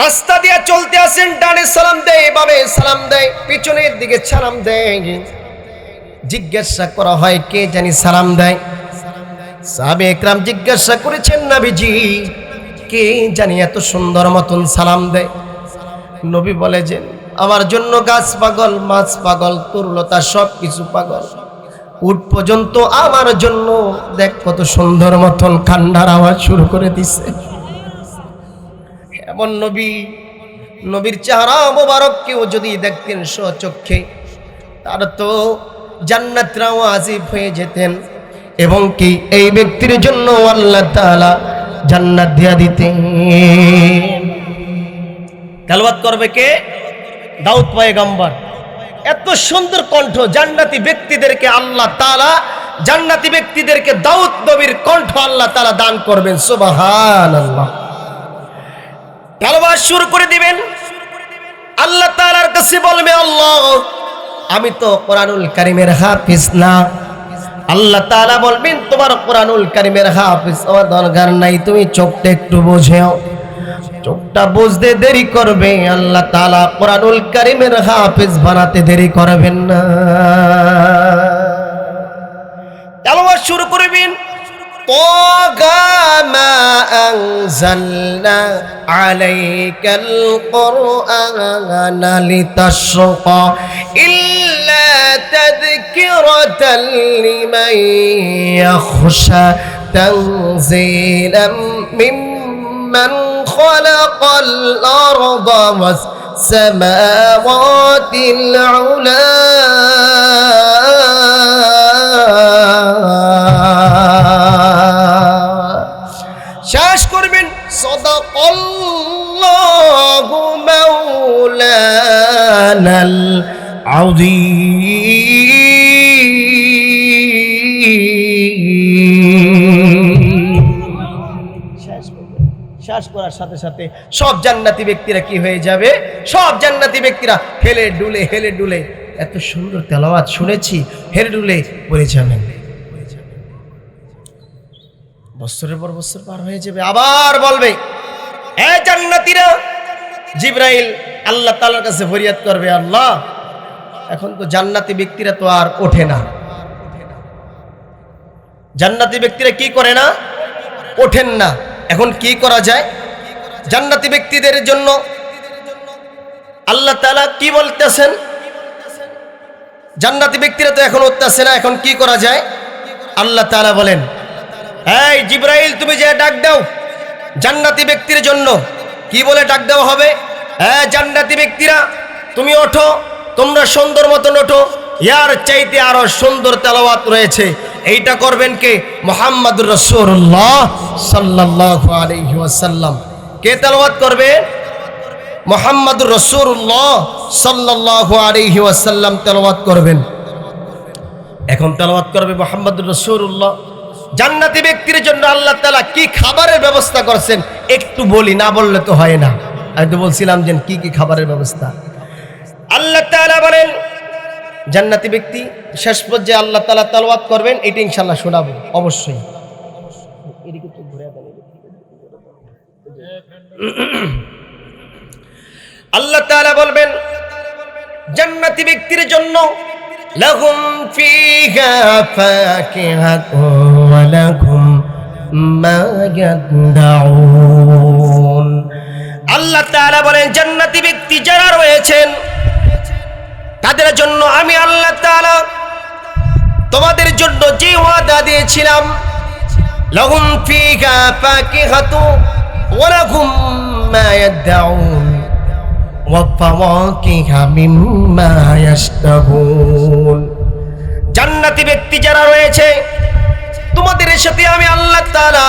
রাস্তা দিয়ে চলতে আসেন, ডানে সালাম দেয়, বামে সালাম দেয়, পিছনের দিকে সালাম দেয়। জিজ্ঞাসা করা হয় কে জানি সালাম দেয়। সাহাবে একরাম জিজ্ঞাসা করেছেন, নবীজি কে জানি এত সুন্দর মতন সালাম দেয়? নবী বলে যে, আমার জন্য গাছ পাগল, মাছ পাগল, তরুলতা সব কিছু পাগল, উট পর্যন্ত আমার জন্য দেখ কত সুন্দর মতন কান্নার আওয়াজ শুরু করে দিছে। এমন নবী, নবীর চেহারা মোবারক কেউ যদি দেখতেন স্বচক্ষে, তার তো জান্নাতরাও আজিব হয়ে যেতেন, এবং কি এই ব্যক্তির জন্য আল্লাহ তাআলা জান্নাত দিয়া দিতেন। তেলাওয়াত করবে কে? দাউদ পয়গম্বর। এত সুন্দর কণ্ঠ, জান্নাতি ব্যক্তিদেরকে আল্লাহ তাআলা, জান্নাতি ব্যক্তিদেরকে দাউদ নবীর কণ্ঠ আল্লাহ তাআলা দান করবেন। সুবহানাল্লাহ। তেলাওয়াত শুরু করে দিবেন, আল্লাহ তাআলার কাছে বলবে, আল্লাহ আমি তো কোরআনুল কারীমের হাফেজ না। আল্লাহ তাআলা বলবেন, তোমার কোরআনুল কারীমের হাফেজ হওয়ার দরকার নাই, তুমি চোখটা একটু বুঝেও। চোখটা বুঝতে দেরি করবে, আল্লাহ তাআলা কোরআনুল কারীমের হাফেজ বানাতে দেরি করবেন না। তেলাওয়াত শুরু করবেন। طغى ما أنزلنا عليك القرآن لتشقى إلا تذكرة لمن يخشى تنزيلا ممن خلق الأرض والسماوات العلى শেষ করবেন, সাদাকাল্লাহু মাওলানাল আযীম। শেষ করার সাথে সাথে সব জান্নাতি ব্যক্তিরা কি হয়ে যাবে? সব জান্নাতি ব্যক্তিরা হেলে ডুলে, হেলে ডুলে, এত সুন্দর তেলাওয়াত শুনেছি, হেলে ডুলে পড়ে যাবেন। বছরের পর বছর পার হয়ে যাবে, আবার বলবে, এ জান্নাতীরা, জিবরাইল আল্লাহ তাআলার কাছে ফরিয়াদ করবে, আল্লাহ এখন তো জান্নাতি ব্যক্তিরা তো আর ওঠে না। জান্নাতি ব্যক্তিরা কি করে না? ওঠেন না। এখন কি করা যায়? জান্নাতি ব্যক্তিদের জন্য আল্লাহ তাআলা কি বলতেছেন? জান্নাতি ব্যক্তিরা তো এখন উঠতেছে না, এখন কি করা যায়? আল্লাহ তাআলা বলেন, এই জিবরাইল তুমি যে ডাক দাও জান্নাতি ব্যক্তির জন্য। কি বলে ডাক দেওয়া হবে? হ্যাঁ জান্নাতি ব্যক্তিরা তুমি ওঠো, তোমরা সুন্দর মতন ওঠো, ইয়ার চাইতে আরো সুন্দর তেলাওয়াত রয়েছে। এইটা করবেন কে? মুহাম্মদুর রাসূলুল্লাহ সাল্লাল্লাহু আলাইহি ওয়াসাল্লাম। কে তেলাওয়াত করবে? মুহাম্মদুর রাসূলুল্লাহ সাল্লাল্লাহু আলাইহি ওয়াসাল্লাম তেলাওয়াত করবেন। এখন তেলাওয়াত করবে মুহাম্মদুর রাসূলুল্লাহ। জান্নাতি ব্যক্তির জন্য আল্লাহ তাআলা কি খাবারের ব্যবস্থা করেছেন একটু বলি, না বললে তো হয় না। আমি তো বলছিলাম যে কি কি খাবারের ব্যবস্থা। আল্লাহ তাআলা বলেন জান্নাতি ব্যক্তি শেষ পর্যায়ে আল্লাহ তাআলা তেলাওয়াত করবেন, এটা ইনশাআল্লাহ শোনাবো অবশ্যই। আল্লাহ তাআলা বলবেন জান্নাতি ব্যক্তির জন্য লাহুম ফিহা ফাকিহাতুন ওয়া লাহুম মা ইয়াদউন। আল্লাহ তাআলা বলেন জান্নাতি ব্যক্তি যারা রয়েছেন তাদের জন্য আমি আল্লাহ তাআলা তোমাদের জন্য যে ওয়াদা দিয়েছিলাম, লাহুম ফিহা ফাকিহাতুন ওয়া লাহুম মা ইয়াদউন ওয়া ফাওয়াকিহা মিম্মা ইয়াশতাহুন। জান্নাতি ব্যক্তি যারা রয়েছে তোমাদের সাথে আমি আল্লাহ তাআলা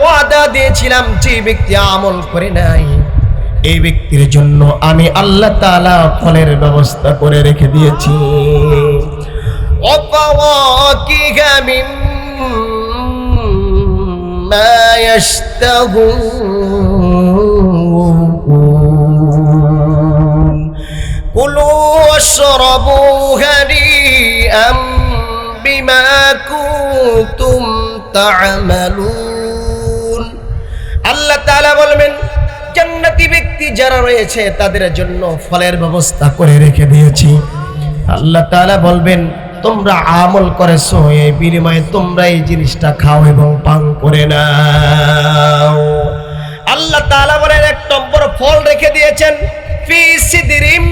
ওয়াদা দিয়েছিলাম, যে ব্যক্তি আমল করে নাই এই ব্যক্তির জন্য আমি আল্লাহ তাআলা ফলের ব্যবস্থা করে রেখে দিয়েছি। ওয়া ফাওয়াকিহা মিম্মা ইয়াশতাহুন। কুলু ওয়াশরাবু হানিআম বিমা কুনতুম তা'মালুন। আল্লাহ তাআলা বলবেন জান্নাতি ব্যক্তি যারা রয়েছে তাদের জন্য ফলের ব্যবস্থা করে রেখে দিয়েছি। আল্লাহ তাআলা বলবেন তোমরা আমল করেছো, এই বিনিময়ে তোমরা এই জিনিসটা খাও এবং পান করে নাও। আল্লাহ তাআলা বলেন এক নম্বর ফল রেখে দিয়েছেন ফি সিদরিম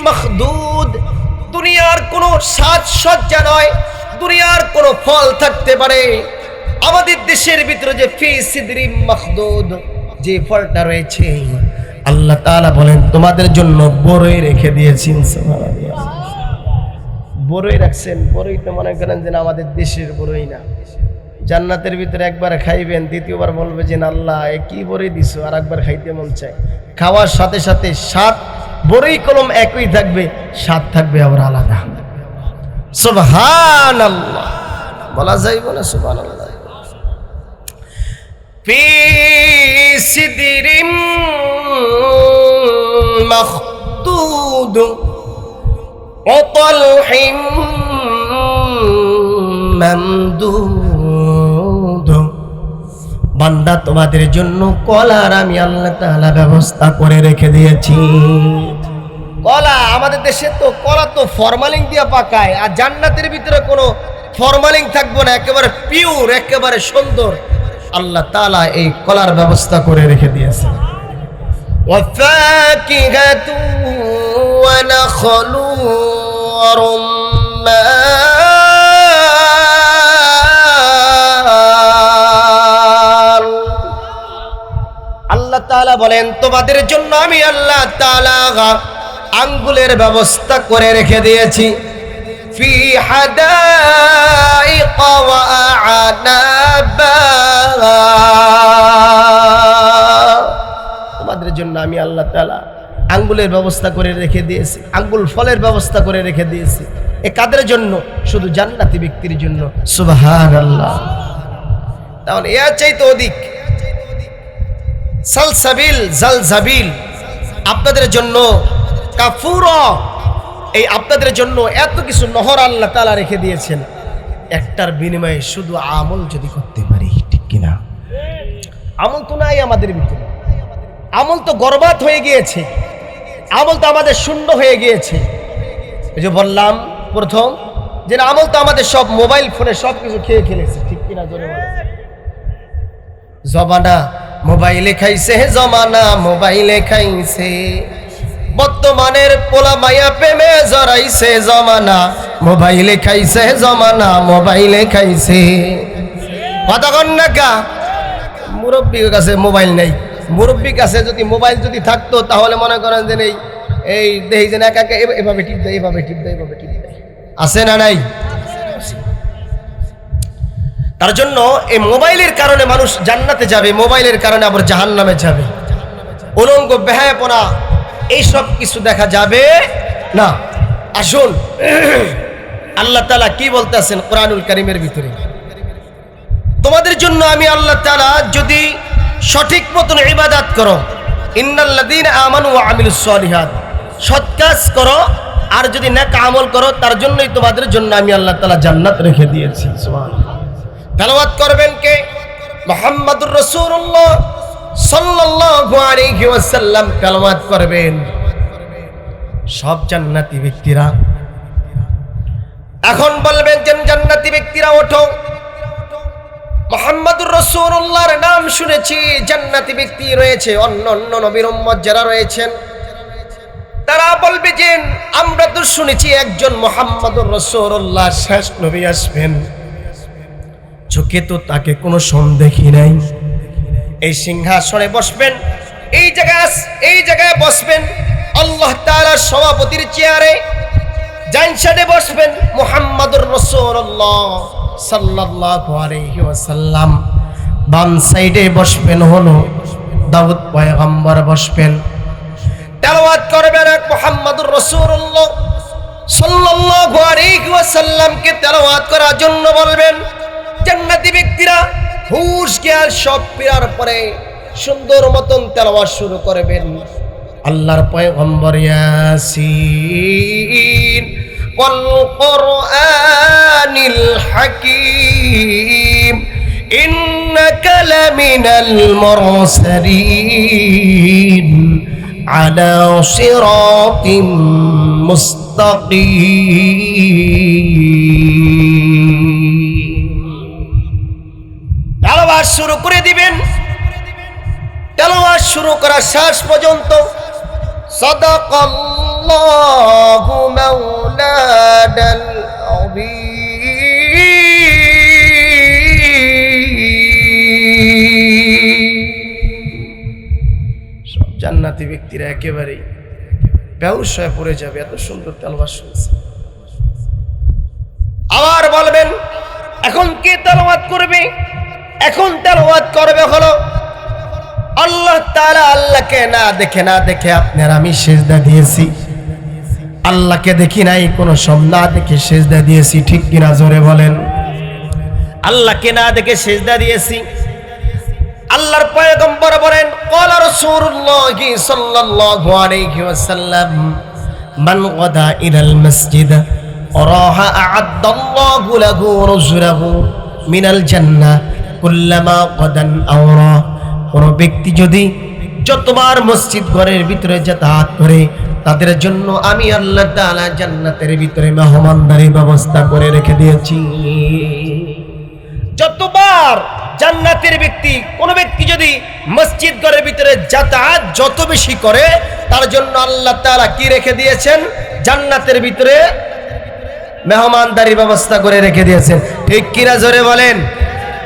মাখদুদ। দুনিয়ার কোনো সাজসজ্জা নয়, দুনিয়ার কোনো ফল থাকতে পারে, আমাদের দেশের ভিতরে যে ফি সিদরিম মাখদুদ যে ফলটা রয়েছে আল্লাহ তাআলা বলেন তোমাদের জন্য বড়ই রেখে দিয়েছি। সুবহানাল্লাহ, বড়ই রাখছেন। বড়ই তো মনে করেন যে আমাদের দেশের বড়ই না, জান্নাতের ভিতরে একবার খাইবেন দ্বিতীয়বার বলবে যে আল্লাহ এ কি বড়ই দিছো, আর একবার খাইতে মন চায়। খাওয়ার সাথে সাথে স্বাদ, বড়ই কলম একই থাকবে, স্বাদ থাকবে আবার আলাদা। সুবহানাল্লাহ, বলা যাইব না সুবহানাল্লাহ। ফি সিদরিম মাখদুদ ওয়া তালহিম মামদুদ। বান্দা তোমাদের জন্য কলার আমি আল্লাহ তাআলা ব্যবস্থা করে রেখে দিয়েছি। কলা, আমাদের দেশে তো কলা তো ফরমালিন দিয়ে পাকায়, আর জান্নাতের ভিতরে কোনো ফরমালিন থাকবে না, একেবারে পিওর, একেবারে সুন্দর। আল্লাহ তাআলা এই কলার ব্যবস্থা করে রেখে দিয়েছে। ওয়াফাকিহাতু ওয়া নাখলু ওয়া রুম্মান। আল্লাহ তাআলা বলেন তোমাদের জন্য আমি আল্লাহ তাআলা আঙ্গুলের ব্যবস্থা করে রেখে দিয়েছি। ফি হাদাইকা ওয়া আ'নাবা। তোমাদের জন্য আমি আল্লাহ তাআলা আঙ্গুলের ব্যবস্থা করে রেখে দিয়েছি, আঙ্গুল ফলের ব্যবস্থা করে রেখে দিয়েছি। এ কাদের জন্য? শুধু জান্নাতি ব্যক্তির জন্য। সুবহানাল্লাহ। তাহলে এর চাইতে অধিক সালসাবিল, জালজাবিল আপনাদের জন্য, কাফুরা, এই আপনাদের জন্য এত কিছু নহর আল্লাহ তাআলা রেখে দিয়েছেন, একটার বিনিময়ে শুধু আমল যদি করতে পারি। ঠিক কিনা? আমল তো নাই আমাদের ভিতরে, আমল তো গর্বাত হয়ে গিয়েছে, আমল তো আমাদের শূন্য হয়ে গিয়েছে। এই যে বললাম প্রথম যে আমল তো আমাদের সব মোবাইল ফোনে সব কিছু খেয়ে ফেলেছে, ঠিক কিনা জোরে বলেন। জমানা মোবাইলে খাইছে, জমানা মোবাইলে খাইছে, বর্তমানের পোলা মায়া প্রেমে জড়াইছে, জমানা মোবাইলে খাইছে, জমানা মোবাইলে খাইছে। কতক্ষণ না গা মুরব্বীর কাছে মোবাইল নেই, মুরব্বীর কাছে যদি মোবাইল যদি থাকতো তাহলে মনে করেন যে এই দেখি যে একা একা এভাবে টিপ দেয়, এভাবে টিপ দেয়, এভাবে টিপ দেয়, আছে না নাই? তার জন্য এই মোবাইলের কারণে মানুষ জান্নাতে যাবে, মোবাইলের কারণে আবার জাহান্নামে যাবে। উলঙ্গ বেহায়াপনা এইসব কিছু দেখা যাবে না। আসুন আল্লাহ তাআলা কি বলতেছেন কোরআনুল কারীমের ভিতরে, তোমাদের জন্য আমি আল্লাহ তাআলা যদি সঠিক মতন ইবাদত করো, ইন্নাল্লাযীনা আমানু ওয়া আমিলুস সলিহাত, সৎ কাজ করো আর যদি নেক আমল করো, তার জন্যই তোমাদের জন্য আমি আল্লাহ তাআলা জান্নাত রেখে দিয়েছি। সুবহানাল্লাহ। তেলাওয়াত করবেন কে? মুহাম্মাদুর রাসূলুল্লাহ সাল্লাল্লাহু আলাইহি ওয়াসাল্লাম তেলাওয়াত করবেন। সব জান্নাতি ব্যক্তিরা এখন বলবেন যে জান্নাতি ব্যক্তিরা ওঠো, মুহাম্মাদুর রাসূলুল্লাহর নাম শুনেছি, জান্নাতি ব্যক্তি রয়েছে, অন্য অন্য নবীর উম্মত যারা রয়েছেন তারা বলবে যে আমরা তো শুনেছি একজন মুহাম্মাদুর রাসূলুল্লাহ শেষ নবী আসবেন, চোখে তো তাকে কোনো সন্দেহই নাই। এই সিংহাসনে বসবেন, এই জায়গায় বসবেন, আল্লাহ তাআলার সভাপতির চেয়ারে জানসানে বসবেন মুহাম্মাদুর রাসূলুল্লাহ সাল্লাল্লাহু আলাইহি ওয়াসাল্লাম। বাম সাইডে বসবেন হলো দাউদ পয়গম্বর বসবেন, তেলাওয়াত করবেন মুহাম্মাদুর রাসূলুল্লাহ সাল্লাল্লাহু আলাইহি ওয়াসাল্লামকে তেলাওয়াত করার জন্য বলবেন। জান্নাতি ব্যক্তিরা হুশ জ্ঞান সব ফেরার পরে সুন্দর মতন তেলাওয়াত শুরু করবেন। আল্লাহর পয়গম্বর ইয়াসিন ওয়াল কুরআনিল হাকীম ইন্নাকা লামিনাল মুরসালিন আলা সিরাতিম মুস্তাকিম। তেলাওয়াত শুরু করে দিবেন। তেলাওয়াত শুরু করা শেষ পর্যন্ত সাদাকাল্লাহু মাওলানাল আযীম। সব জান্নাতি ব্যক্তিরা একেবারেই বেহুশ হয়ে পড়ে যাবে, এত সুন্দর তেলাওয়াত শুনছে। আবার বলবেন এখন কে তেলাওয়াত করবে? এখন তেলাওয়াত করবে হলো আল্লাহ তাআলা। আল্লাহকে না দেখে আপনার আমি সিজদা দিয়েছি, আল্লাহকে দেখি নাই, কোনো সব না দেখে সিজদা দিয়েছি, ঠিক কিনা জোরে বলেন। আল্লাহকে না দেখে সিজদা দিয়েছি। আল্লাহর পয়গম্বর বলেন ক্বালা রাসূলুল্লাহ সাল্লাল্লাহু আলাইহি ওয়াসাল্লাম মান গাদা ইলাল মসজিদ রাহা আ'আদাল্লাহু লাহু রুজুলাহু মিনাল জান্নাহ কুল্লামা গাদান আওরা। কোন ব্যক্তি যদি যতবার মসজিদ ঘরের ভিতরে যাতায়াত করে তাদের জন্য আমি আল্লাহ তাআলা জান্নাতের ভিতরে মেহমানদারি ব্যবস্থা করে রেখে দিয়েছি। যতবার জান্নাতের ব্যক্তি, কোন ব্যক্তি যদি মসজিদ ঘরের ভিতরে যাতায়াত যত বেশি করে তার জন্য আল্লাহ তাআলা কি রেখে দিয়েছেন? জান্নাতের ভিতরে মেহমানদারি ব্যবস্থা করে রেখে দিয়েছেন, ঠিক কিনা জোরে বলেন।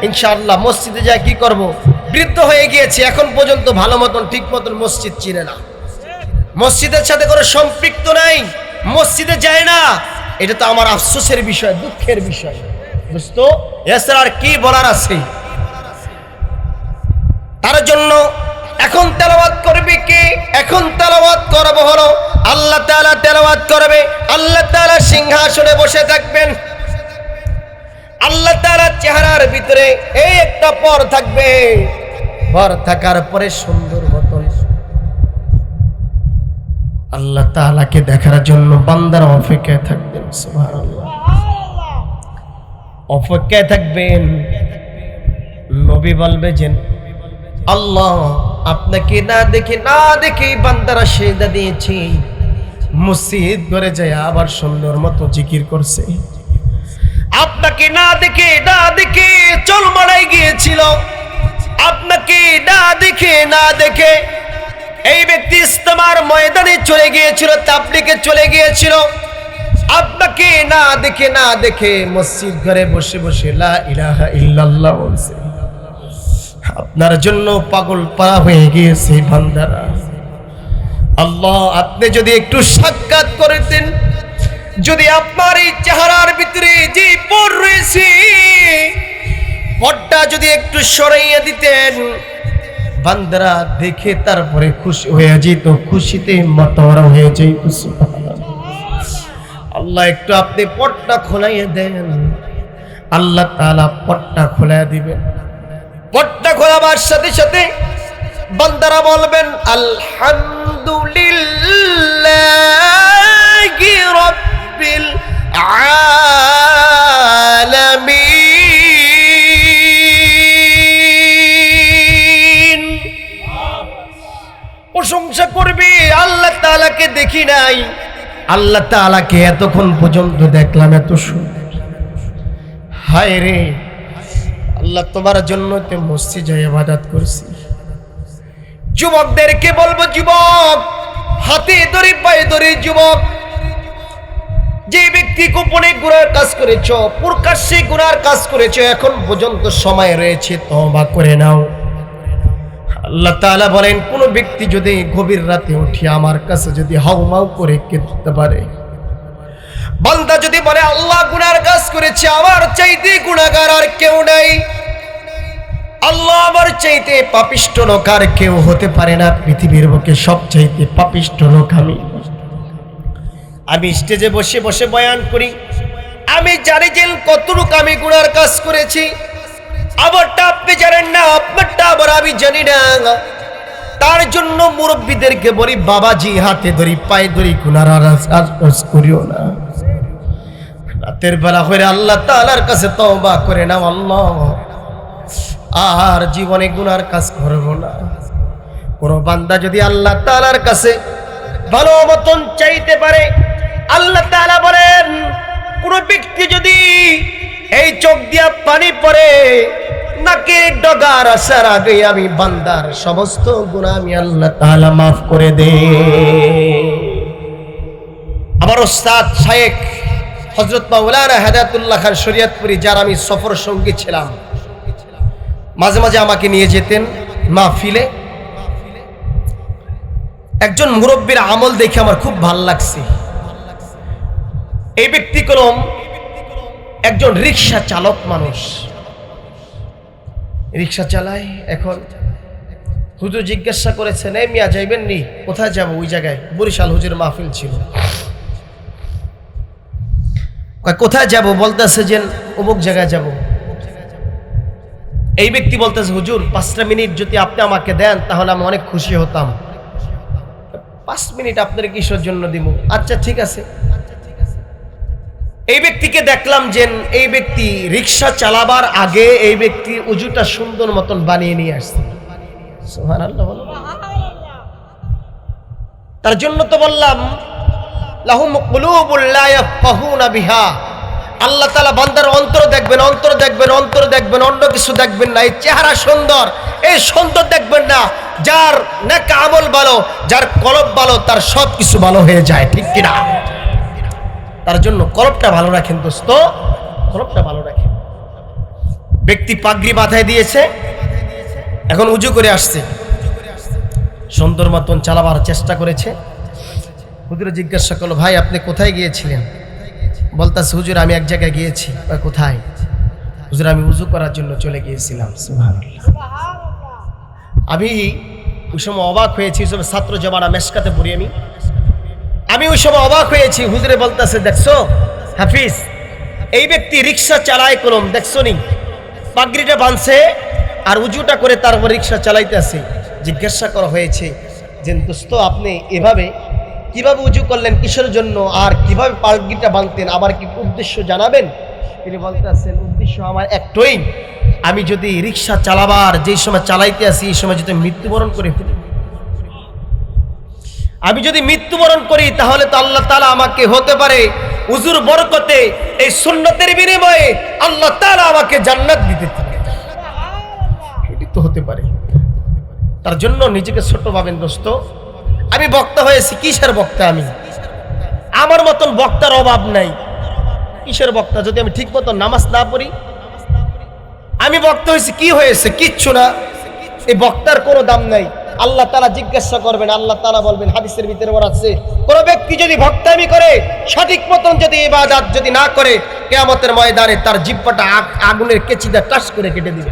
ইনশাআল্লাহ মসজিদে যায় কি করব? বৃদ্ধ হয়ে গিয়েছে, এখন পর্যন্ত ভালো মতন ঠিক মতন মসজিদ চিনে না, মসজিদের সাথে কোনো সম্পৃক্ত নাই, মসজিদে যায় না। এটা তো আমার আফসোসের বিষয়, দুঃখের বিষয়। বুঝতো এছাড়া আর কি বলার আছে? তার জন্য এখন তেলাওয়াত করবে কে? এখন তেলাওয়াত করব হলো আল্লাহ তাআলা তেলাওয়াত করবে। আল্লাহ তাআলা সিংহাসনে বসে থাকবেন। আল্লাহ তাআলার চেহারার ভিতরে এই একটা পর থাকবে, পর থাকার পরে সুন্দর মতন আল্লাহ তাআলাকে দেখার জন্য বান্দারা অপেক্ষায় থাকবেন। সুবহানাল্লাহ, অপেক্ষায় থাকবেন। নবী বলবে যে আল্লাহ আপনাকে না দেখে বান্দারা সিজদা দিয়েছে, মসজিদ ঘরে যায় আবার সুন্দর মতো জিকির করছে। আপনাকে না দেখে চল মারাই গিয়েছিল। আপনাকে না দেখে এই ব্যক্তি ইস্তেমার ময়দানে চলে গিয়েছিল, তাবলীগে চলে গিয়েছিল। আপনাকে না দেখে মসজিদ ঘরে বসে বসে লা ইলাহা ইল্লাল্লাহ বলছে। আপনার জন্য পাগল পারা হয়ে গিয়েছে বান্দারা। আল্লাহ, আপনি যদি একটু সাক্ষাৎ করতেন, যদি আপনার এই চেহারার ভিতরে যে পর রয়েছে পরটা যদি একটু সরাইয়া দিতেন, বান্দারা দেখে তারপরে খুশি হয়ে যেত, খুশিতে মাতোয়ারা হয়ে যেত। আল্লাহ, একটু আপনি পটটা খোলাইয়া দেন। আল্লাহ তাআলা পটটা খোলাইয়া দিবেন। পটটা খোলাবার সাথে সাথে বান্দারা বলবেন আলহামদুলিল্লাহি রাব্বিল আলামিন। প্রশংসা করবে, আল্লাহ তাআলাকে দেখি নাই, আল্লাহ তাআলাকে এতক্ষণ পর্যন্ত দেখলাম, এত সুন্দর। হায় রে আল্লাহ, তোমার জন্য তো মসজিদে ইবাদত করছি। যুবকদেরকে বলবো, যুবক, হাতে ধরে পায়ে ধরে যুবক, যে ব্যক্তি গোপনে গুনার কাজ করেছো, প্রকাশ্যে গুনার কাজ করেছো, এখন পর্যন্ত সময় রয়েছে, তওবা করে নাও। আল্লাহ তাআলা বলেন, কোন ব্যক্তি যদি গভীর রাতে উঠে আমার কাছে যদি হাউমাউ করে কেঁদতে পারে, বান্দা যদি বলে আল্লাহ গুনার কাজ করেছে, আমার চাইতে গুনাহগার আর কেউ নাই, আল্লাহ আমার চাইতে পাপিষ্ঠ লোক আর কেউ হতে পারে না, পৃথিবীর বুকে সবচাইতে পাপিষ্ঠ লোক আমি স্টেজে বসে বসে বয়ান করি, আমি জানি যে কতটুকু আমি গুনার কাজ করেছি, আমারটা আপনি জানেন না, আপনারটা আবার আমি জানি না। তার জন্য মুরব্বীদেরকে বলি, বাবাজি হাতে ধরি পায়ে ধরি গুনার কাজ করিও না। রাতের বেলা হয়ে আল্লাহ তাআলার কাছে তওবা করে নাও, আল্লাহ আর জীবনে গুনার কাজ করব না। কোন বান্দা যদি আল্লাহ তাআলার কাছে ভালো মতন চাইতে পারে, আল্লাহ তাআলা বলেন, কোন ব্যক্তি যদি এই চোখ দিয়া পানি পড়ে, নাকের ডগার আসার আগে আমি বান্দার সমস্ত গুনাহ আমি আল্লাহ তাআলা মাফ করে দেই। আমার ওস্তাদ শায়েখ হযরত মাওলানা হেদায়েতুল্লাহ খান শরীয়তপুরী, যার আমি সফর সঙ্গী ছিলাম, মাঝে মাঝে আমাকে নিয়ে যেতেন মাহফিলে। একজন মুরব্বীর আমল দেখে আমার খুব ভালো লাগছে। এই ব্যক্তিক্রম একজন রিকশা চালক মানুষ, রিকশা চালায়। এখন হুজুর জিজ্ঞাসা করেছেন, এই মিয়া যাইবেন নি? কোথায় যাব? ওই জায়গায় বরিশাল হুজুর মাহফিল ছিল। কোথায় যাব? বলতেছে যে অমুক জায়গায় যাব। এই ব্যক্তি বলতেছে, হুজুর 5টা মিনিট যদি আপনি আমাকে দেন তাহলে আমি অনেক খুশি হতাম। 5 মিনিট আপনার কিসের জন্য দিব? আচ্ছা ঠিক আছে। এই ব্যক্তিকে দেখলাম যে এই ব্যক্তি রিকশা চালাবার আগে এই ব্যক্তি উজুটা সুন্দর মতন বানিয়ে নিয়ে আসছে। সুবহানাল্লাহ। তার জন্য তো বললাম, লাহুম কুলুবুল লা ইয়াফকাহুনা বিহা। আল্লাহ তাআলা বান্দার অন্তর দেখবেন, অন্তর দেখবেন, অন্তর দেখবেন, অন্য কিছু দেখবেন না। এই চেহারা সুন্দর, এই সুন্দর দেখবেন না। যার নেক আমল ভালো, যার কলব ভালো, তার সব কিছু ভালো হয়ে যায়, ঠিক কিনা? তার জন্য কলবটা ভালো রাখেন দোস্ত, কলবটা ভালো রাখেন। ব্যক্তি পাগড়ি মাথায় দিয়েছে, এখন উজু করে আসছে, সুন্দর মতন চালাবার চেষ্টা করেছে। হুজুর জিজ্ঞাসা করলো, ভাই আপনি কোথায় গিয়েছিলেন? বলতেছে, হুজুর আমি এক জায়গায় গিয়েছি। কোথায়? হুজুর আমি উজু করার জন্য চলে গিয়েছিলাম। সুবহানাল্লাহ। আমি ওই সময় অবাক হয়েছি, ওই সময় ছাত্র জমানা মেশকাতে পড়ি আমি ওই সময় অবাক হয়েছি। হুজুরে বলতেছে, দেখছো হাফিজ, এই ব্যক্তি রিক্সা চালায় কলম, দেখছো নি? পাগড়িটা বাঁধছে আর উজুটা করে তারপর রিক্সা চালাইতেছে। জিজ্ঞাসা করা হয়েছে যে দোস্ত আপনি এভাবে কিভাবে উজু করলেন, কিসের জন্য, আর কিভাবে পাগড়িটা বাঁধতেন, আবার কি উদ্দেশ্য জানাবেন? তিনি বলতেছেন, উদ্দেশ্য আমার একটাই, আমি যদি রিক্সা চালাবার যেই সময় চালাইতে আসি এই সময় যদি মৃত্যুবরণ করে ফেলি, আমি যদি মৃত্যুবরণ করি, তাহলে তো আল্লাহ তাআলা আমাকে হতে পারে উজুর বরকতে, এই সুন্নতের বিনিময়ে আল্লাহ তাআলা আমাকে জান্নাত দিতে পারে। এটি তো হতে পারে। তার জন্য নিজেকে ছোট ভাবেন দোস্ত। আমি বক্তা হয়েছি, কিসের বক্তা? আমি আমার মতন বক্তার অভাব নাই। কিসের বক্তা? যদি আমি ঠিক মতো নামাজ না পড়ি, আমি বক্তা হয়েছি, কি হয়েছে? কিচ্ছু না। এই বক্তার কোনো দাম নাই। আল্লাহ তাআলা জিজ্ঞাসা করবেন, আল্লাহ তাআলা বলবেন, হাদিসের ভিতরে বলা আছে, কোন ব্যক্তি যদি ভক্তামি করে, সঠিক মতন যদি ইবাদত যদি না করে, কিয়ামতের ময়দানে তার জিহ্বাটা আগুনের কেচিদা টাচ করে কেটে দিবে।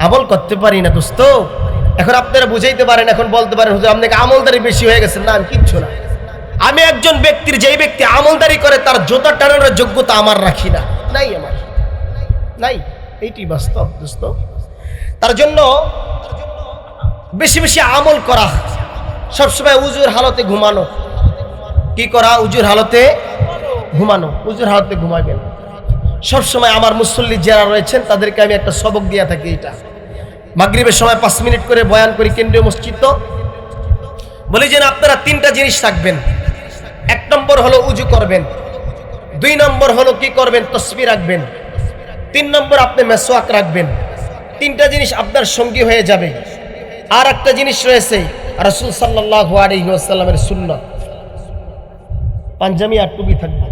আমল করতে পারি না দোস্ত। এখন আপনারা বুঝাইতে পারেন, এখন বলতে পারেন হুজুর আপনাকে আমলদারি বেশি হয়ে গেছে। না, আমি কিচ্ছু না। আমি একজন ব্যক্তির, যেই ব্যক্তি আমলদারি করে তার জোতা টানানোর যোগ্যতা আমার রাখি না, নাই, আমার নাই। এইটি বাস্তব দোস্ত। তার জন্য বেশি বেশি আমল করা, সবসময় উজুর হালতে ঘুমানো। কি করা? উজুর হালতে ঘুমানো। উজুর হালতে ঘুমাবেন সবসময়। আমার মুসল্লি যারা রয়েছেন তাদেরকে আমি একটা সবক দিয়ে থাকি। এটা মাগরিবের সময় 5 মিনিট করে বয়ান করি কেন্দ্রীয় মসজিদ। তো বলি যে আপনারা 3টা জিনিস রাখবেন। 1 নম্বর হলো উজু করবেন, 2 নম্বর হলো কি করবেন? তাসবিহ রাখবেন, 3 নম্বর আপনি মেসওয়াক রাখবেন। 3টা জিনিস আপনার সঙ্গী হয়ে যাবে। আর একটা জিনিস রয়েছে রাসূল সাল্লাল্লাহু আলাইহি ওয়াসাল্লামের সুন্নাত, পাঞ্জাবি আর টুপি থাকবে।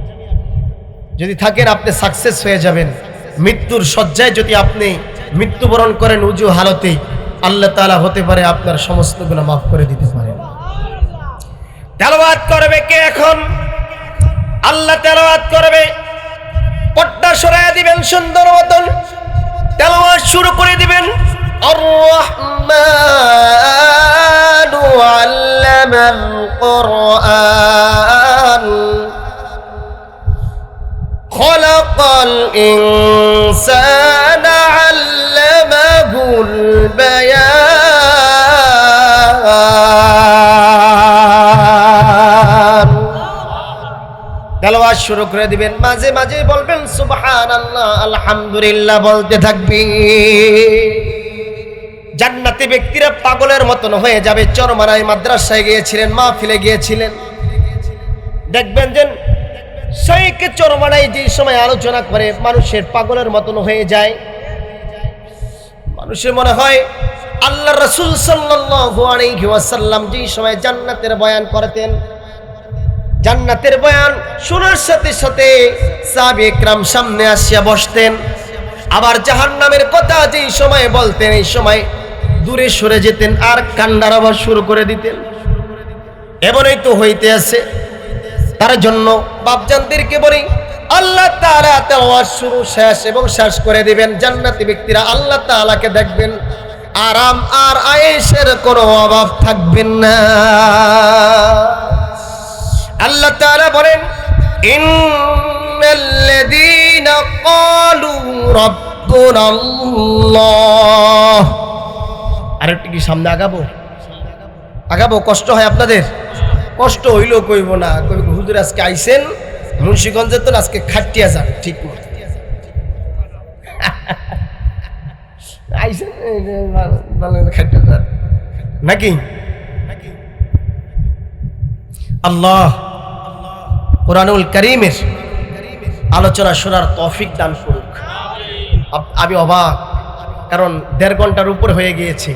যদি থাকেন আপনি সাকসেস হয়ে যাবেন। মৃত্যুর শয্যায় যদি আপনি মৃত্যুবরণ করেন উজু হালতে, আল্লাহ তাআলা হতে পারে আপনার সমস্ত গুনাহ মাফ করে দিতে পারেন। তেলাওয়াত করবে কে? এখন আল্লাহ তেলাওয়াত করবে। পর্দা সরাইয়া দিবেন সুন্দর মতন, তেলাওয়াত শুরু করে দিবেন। আর রহমানু আল্লামাল কুরআন খলাকাল ইনসানা আল্লামাহুল বায়ান। তেলাওয়াত শুরু করে দিবেন। মাঝে মাঝে বলবেন সুবহানাল্লাহ, আলহামদুলিল্লাহ বলতে থাকবেন। জান্নাতি ব্যক্তিরা পাগলের মতন হয়ে যাবে। চরমারায় মাদ্রাসায় গিয়েছিলেন, মাহফিলে গিয়েছিলেন, দেখবেন যে শাইখে চরমারায় যে সময় আলোচনা করে মানুষের পাগলের মতন হয়ে যায়। মানুষের মনে হয় আল্লাহ রাসূল সাল্লাল্লাহু আলাইহি ওয়াসাল্লাম যে সময় জান্নাতের বয়ান করতেন, জান্নাতের বয়ান শোনার সাথে সাথে সাহাবে ইকরাম সামনে আসিয়া বসতেন। আবার জাহান্নামের কথা যেই সময় বলতেন, এই সময় দূরে সরে যেতেন আর কান্নার আবার শুরু করে দিতেন। এমনই তো হইতে আছে। তার জন্য বাপজানদেরকে বলি, আল্লাহ তাআলা তেলাওয়াত শুরু শেষ এবং শেষ করে দিবেন। জান্নাতি ব্যক্তিরা আল্লাহ তাআলাকে দেখবেন, আরাম আর আয়েশের কোনো অভাব থাকবেন না। আল্লাহ তাআলা বলেন, ইন্নাল্লাযীনা ক্বালু রাব্বুনাল্লাহ। আরেকটু কি সামনে আগাবো? আগাবো? কষ্ট হয় আপনাদের? কষ্ট হইলেও কইব না, কইব হুজুর আজকে আইছেন মুন্সিগঞ্জে, তো আজকে খাটিয়া যান ঠিক মতো। আইছেন খাটিয়া যান নাকি? আল্লাহ কুরআনুল কারীমের আলোচনা শোনার তৌফিক দান করুক। আমি অবাক, কারণ 1.5 ঘন্টার উপর হয়ে গিয়েছে,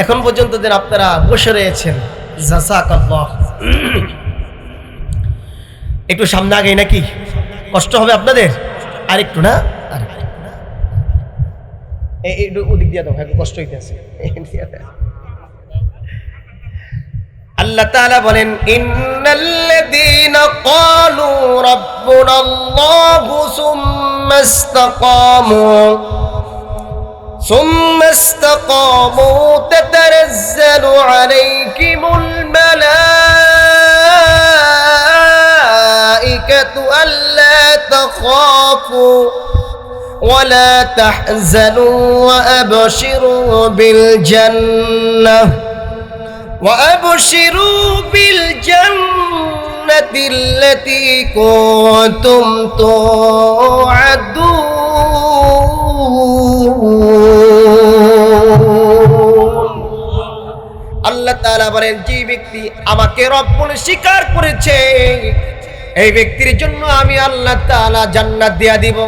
এখন পর্যন্ত যেন আপনারা বসে রয়েছেন। জাযাকাল্লাহ। একটু সামনে আগে নাকি? কষ্ট হবে আপনাদের? আর একটু না, একটু ওদিক দিয়ে দাও, একটু কষ্ট হইতেছে। আল্লাহ তাআলা বলেন, ইন্নাল্লাযীনা ক্বালু রাব্বুনাল্লাহু সুম্মা ইসতাকামু তাতানাজ্জালু আলাইহিমুল মালাঈকাতু আল্লা তাখাফু ওয়া লা তাহজানু ওয়া আবশিরু বিল জান্নাহ وأبشروا بالجنة التي كنتم توعدون। আল্লাহ তাআলা বলেন, যে ব্যক্তি আমাকে রব বলে স্বীকার করেছে এই ব্যক্তির জন্য আমি আল্লাহ তাআলা জান্নাত দিয়া দিব।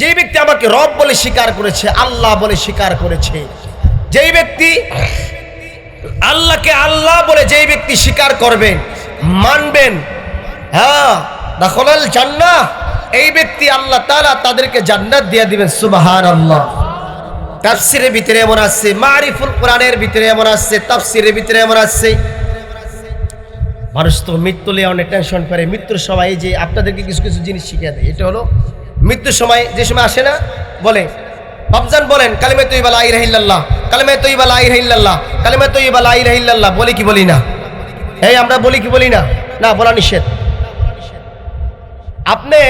যে ব্যক্তি আমাকে রব বলে স্বীকার করেছে, আল্লাহ বলে স্বীকার করেছে, যেই ব্যক্তি আল্লাহকে আল্লাহ বলে যেই ব্যক্তি স্বীকার করবেন, মানবেন, হ্যাঁ, দাখলাল জান্নাহ, এই ব্যক্তি আল্লাহ তাআলা তাদেরকে জান্নাত দিয়ে দিবেন। সুবহানাল্লাহ। তাফসীরের ভিতরে এমন আছে, মারিফুল কোরআনের ভিতরে এমন আছে, তাফসীরের ভিতরে এমন আছে। মানুষ তো মৃত্যু নিয়ে অনেক টেনশন করে। মৃত্যুর সময় যে আপনাদেরকে কিছু কিছু জিনিস শিখিয়ে দেয়, এটা হলো মৃত্যুর সময় যে সময় আসে না, বলে বাবজান বলেন কালিমা তৈয়বা লা ইলাহা ইল্লাল্লাহ, কালিমা তৈয়বা লা ইলাহা ইল্লাল্লাহ, কালিমা তৈয়বা লা ইলাহা ইল্লাল্লাহ, বলি কি বলি না? এই আমরা বলি কি বলি না? না, বলা নিষেধ। আপনি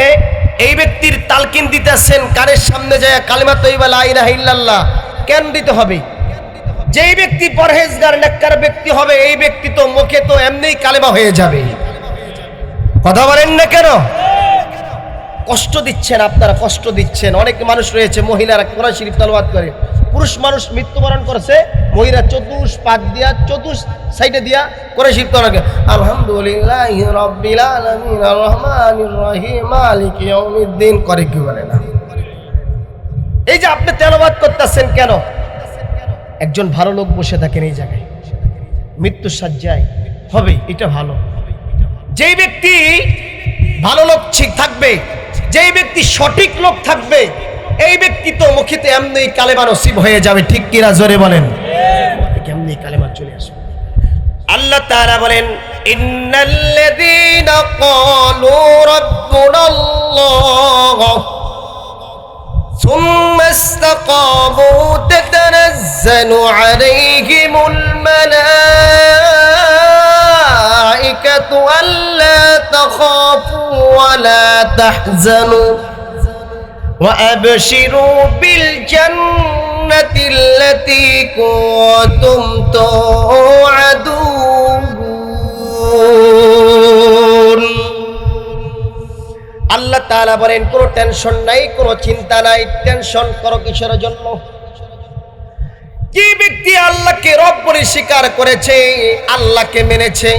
এই ব্যক্তির তালকিন দিতেছেন কানের সামনে যায়, কালিমা তৈয়বা লা ইলাহা ইল্লাল্লাহ কেন দিতে হবে? যেই ব্যক্তি পরহেজগার নেককার ব্যক্তি হবে, এই ব্যক্তি তো মুখে তো এমনিই কালেমা হয়ে যাবে। কথা বলেন না কেন? কষ্ট দিচ্ছেন আপনারা, কষ্ট দিচ্ছেন। অনেক মানুষ রয়েছে, মহিলারা কোরআন শরীফ তেলাওয়াত করে, পুরুষ মানুষ মৃত্যুবরণ করেছে, মহিলা চতুষ্পাদ দিয়া চতুর্থ সাইডে দিয়া কোরআন শরীফ তেলাওয়াত করে, আলহামদুলিল্লাহি রাব্বিল আলামিন আর রহমানির রহিম মালিকি ইয়াউমিদ্দিন করে, কি বলে না? এই যে আপনি তেলাওয়াত করতেছেন কেন? একজন ভালো লোক বসে থাকেন এই জায়গায়, মৃত্যুর শয্যায় হবে, এটা ভালো। যেই ব্যক্তি ভালো লোক ঠিক থাকবে, যেই ব্যক্তি সঠিক লোক থাকবে, এই ব্যক্তি তো মুখিতে এমনি কালেমা নসিব হয়ে যাবে। ঠিক কিনা জোরে বলেন? এমনি কালেমা চলে আসবে। আল্লাহ তাআলা বলেন, ইন্নাল্লাযীনা ক্বালু রাব্বুনাল্লাহ ثم استقاموا تتنزل عليهم الملائكة ألا تخافوا ولا تحزنوا وأبشروا بالجنة التي كنتم توعدون। আল্লাহ তাআলা বলেন, কোনো টেনশন নাই, কোনো চিন্তা নাই। টেনশন করো কিসের জন্য? যে ব্যক্তি আল্লাহকে রব বলে স্বীকার করেছে, আল্লাহকে মেনেছে,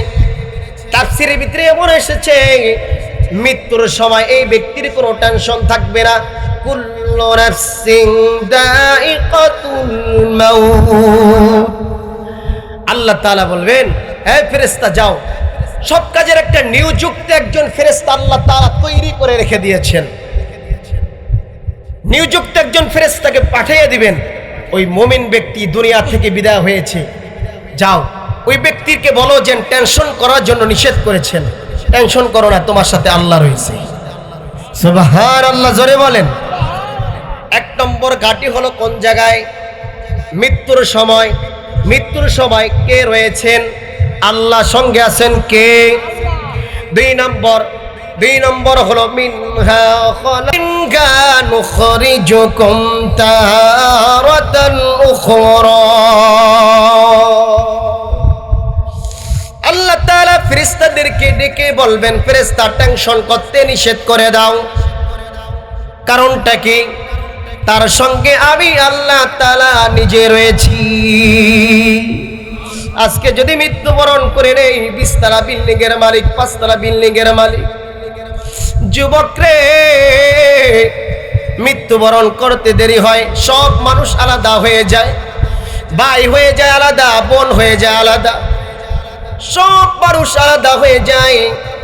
তাফসীরের ভিতরে এমন এসেছে মৃত্যুর সময় এই ব্যক্তির কোনো টেনশন থাকবে না। কুল্লু নাফসিন দাইকাতুল মাউত। আল্লাহ তাআলা বলবেন, হে ফেরেশতা যাও, সব কাজের একটা নিয়োযুক্ত একজন ফেরেশতা আল্লাহ তাআলা তৈরি করে রেখে দিয়েছেন। নিয়োযুক্ত একজন ফেরেশতাকে পাঠিয়ে দিবেন। ওই মুমিন ব্যক্তি দুনিয়া থেকে বিদায় হয়েছে, যাও ওই ব্যক্তিকে বলো যে টেনশন করার জন্য নিষেধ করেছেন, টেনশন করো না, তোমার সাথে আল্লাহ রয়েছে। সুবহানাল্লাহ, জোরে বলেন। এক নম্বর ঘাঁটি হলো কোন জায়গায়? মৃত্যুর সময়। মৃত্যুর সময় কে রয়েছেন? আল্লাহ সঙ্গে আছেন কে? দুই নম্বর হলো মিনহা খালাকনা নুখরিজুকুম তারাতান উখরা। আল্লাহ তাআলা ফেরেশতাদেরকে ডেকে বলবেন, ফেরেশতা টেনশন করতে নিষেধ করে দাও। কারণটা কি? তার সঙ্গে আমি আল্লাহ তাআলা নিজে রয়েছি। আজকে যদি মৃত্যুবরণ করে নেই, 20 তলা বিল্ডিং এর মালিক, 5 তলা বিল্ডিং এর মালিক, যুবক রে, মৃত্যুবরণ করতে দেরি হয়, সব মানুষ আলাদা হয়ে যায়, ভাই হয়ে যায় আলাদা, বোন হয়ে যায় আলাদা, সব মানুষ আলাদা হয়ে যায়।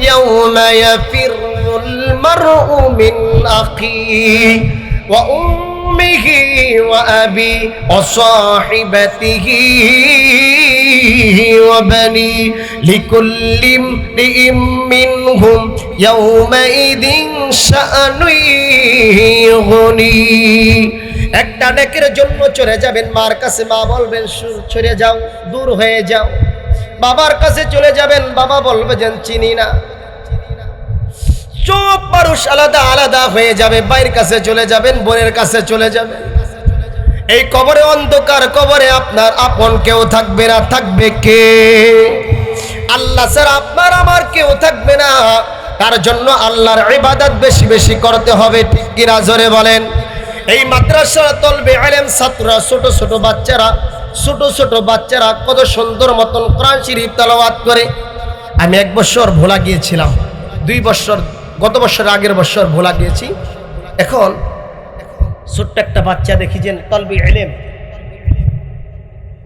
ইয়াউমা ইয়াফিরুল মারউ মিন আখিহি ওয়া উম্মিহি ওয়া আবি ওয়া সাহিবাতিহি ওয়া বানি লিকুল্লি ইমরিইম মিনহুম ইয়াউমাইদিন শাআনু ইউগনি। একটা ডেকের জন্য চলে যাবেন মার কাছে, মা বলবেন সরে যাও, দূর হয়ে যাও। বাবার কাছে চলে যাবেন, বাবা বলবে যেন চিনি না। সব মানুষ আলাদা আলাদা হয়ে যাবে। ভাইয়ের কাছে চলে যাবেন, বোনের কাছে চলে যাবেন। এই কবরে অন্ধকার, কবরে আপনার আপন কেউ থাকবে না। থাকবে কে? আল্লাহ ছাড়া আপনার আমার কেউ থাকবে না। তার জন্য আল্লাহর ইবাদত বেশি বেশি করতে হবে। ঠিক কিনা জোরে বলেন? এই মাদ্রাসা তলবে ইলম ছাত্ররা, ছোট ছোট বাচ্চারা ছোট ছোট বাচ্চারা কত সুন্দর মতন কোরআন শরীফ তেলাওয়াত করে। আমি 1 বছর ভোলা গিয়েছিলাম, 2 বছর, গত বছর আগের বছর ভোলা গিয়েছি। এখন ছোট্ট একটা বাচ্চা দেখি যে তলবি ইলম,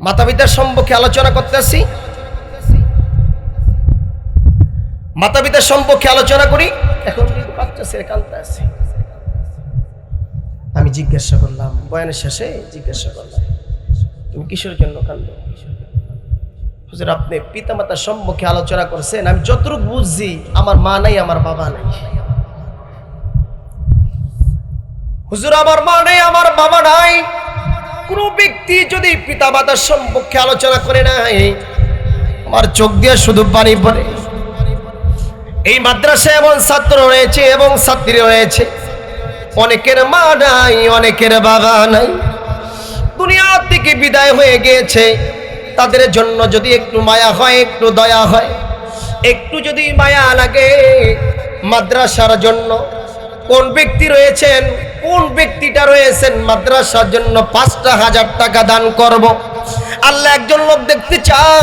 মাতা পিতার সম্পর্কে আলোচনা করতেছি, মাতা পিতার সম্পর্কে আলোচনা করি। এখন কিন্তু বাচ্চা ছেলে কাঁদতে আছে। আমি জিজ্ঞাসা করলাম, বয়ানের শেষে জিজ্ঞাসা করলাম, তুমি কিসের জন্য কাঁদো? হুজুর, আপনি পিতা মাতার সম্পর্কে আলোচনা করছেন, আমি যতটুকু বুঝছি আমার মা নাই, আমার বাবা নাই। হুজুর, আমার মা নাই, আমার বাবা নাই। কোন ব্যক্তি যদি পিতা মাতার সম্পর্কে আলোচনা করে নাই, আমার চোখ দিয়ে শুধু পানি পড়ে। এই মাদ্রাসায় এমন ছাত্র রয়েছে এবং ছাত্রী রয়েছে, অনেকের মা নাই, অনেকের বাবা নাই, দুনিয়া থেকে বিদায় হয়ে গিয়েছে। তাদের জন্য যদি একটু মায়া হয়, একটু দয়া হয়, একটু যদি মায়া লাগে, মাদ্রাসার জন্য কোন ব্যক্তি রয়েছেন, কোন ব্যক্তিটা রয়েছেন মাদ্রাসার জন্য 5,000 টাকা দান করব। আল্লাহ একজন লোক দেখতে চায়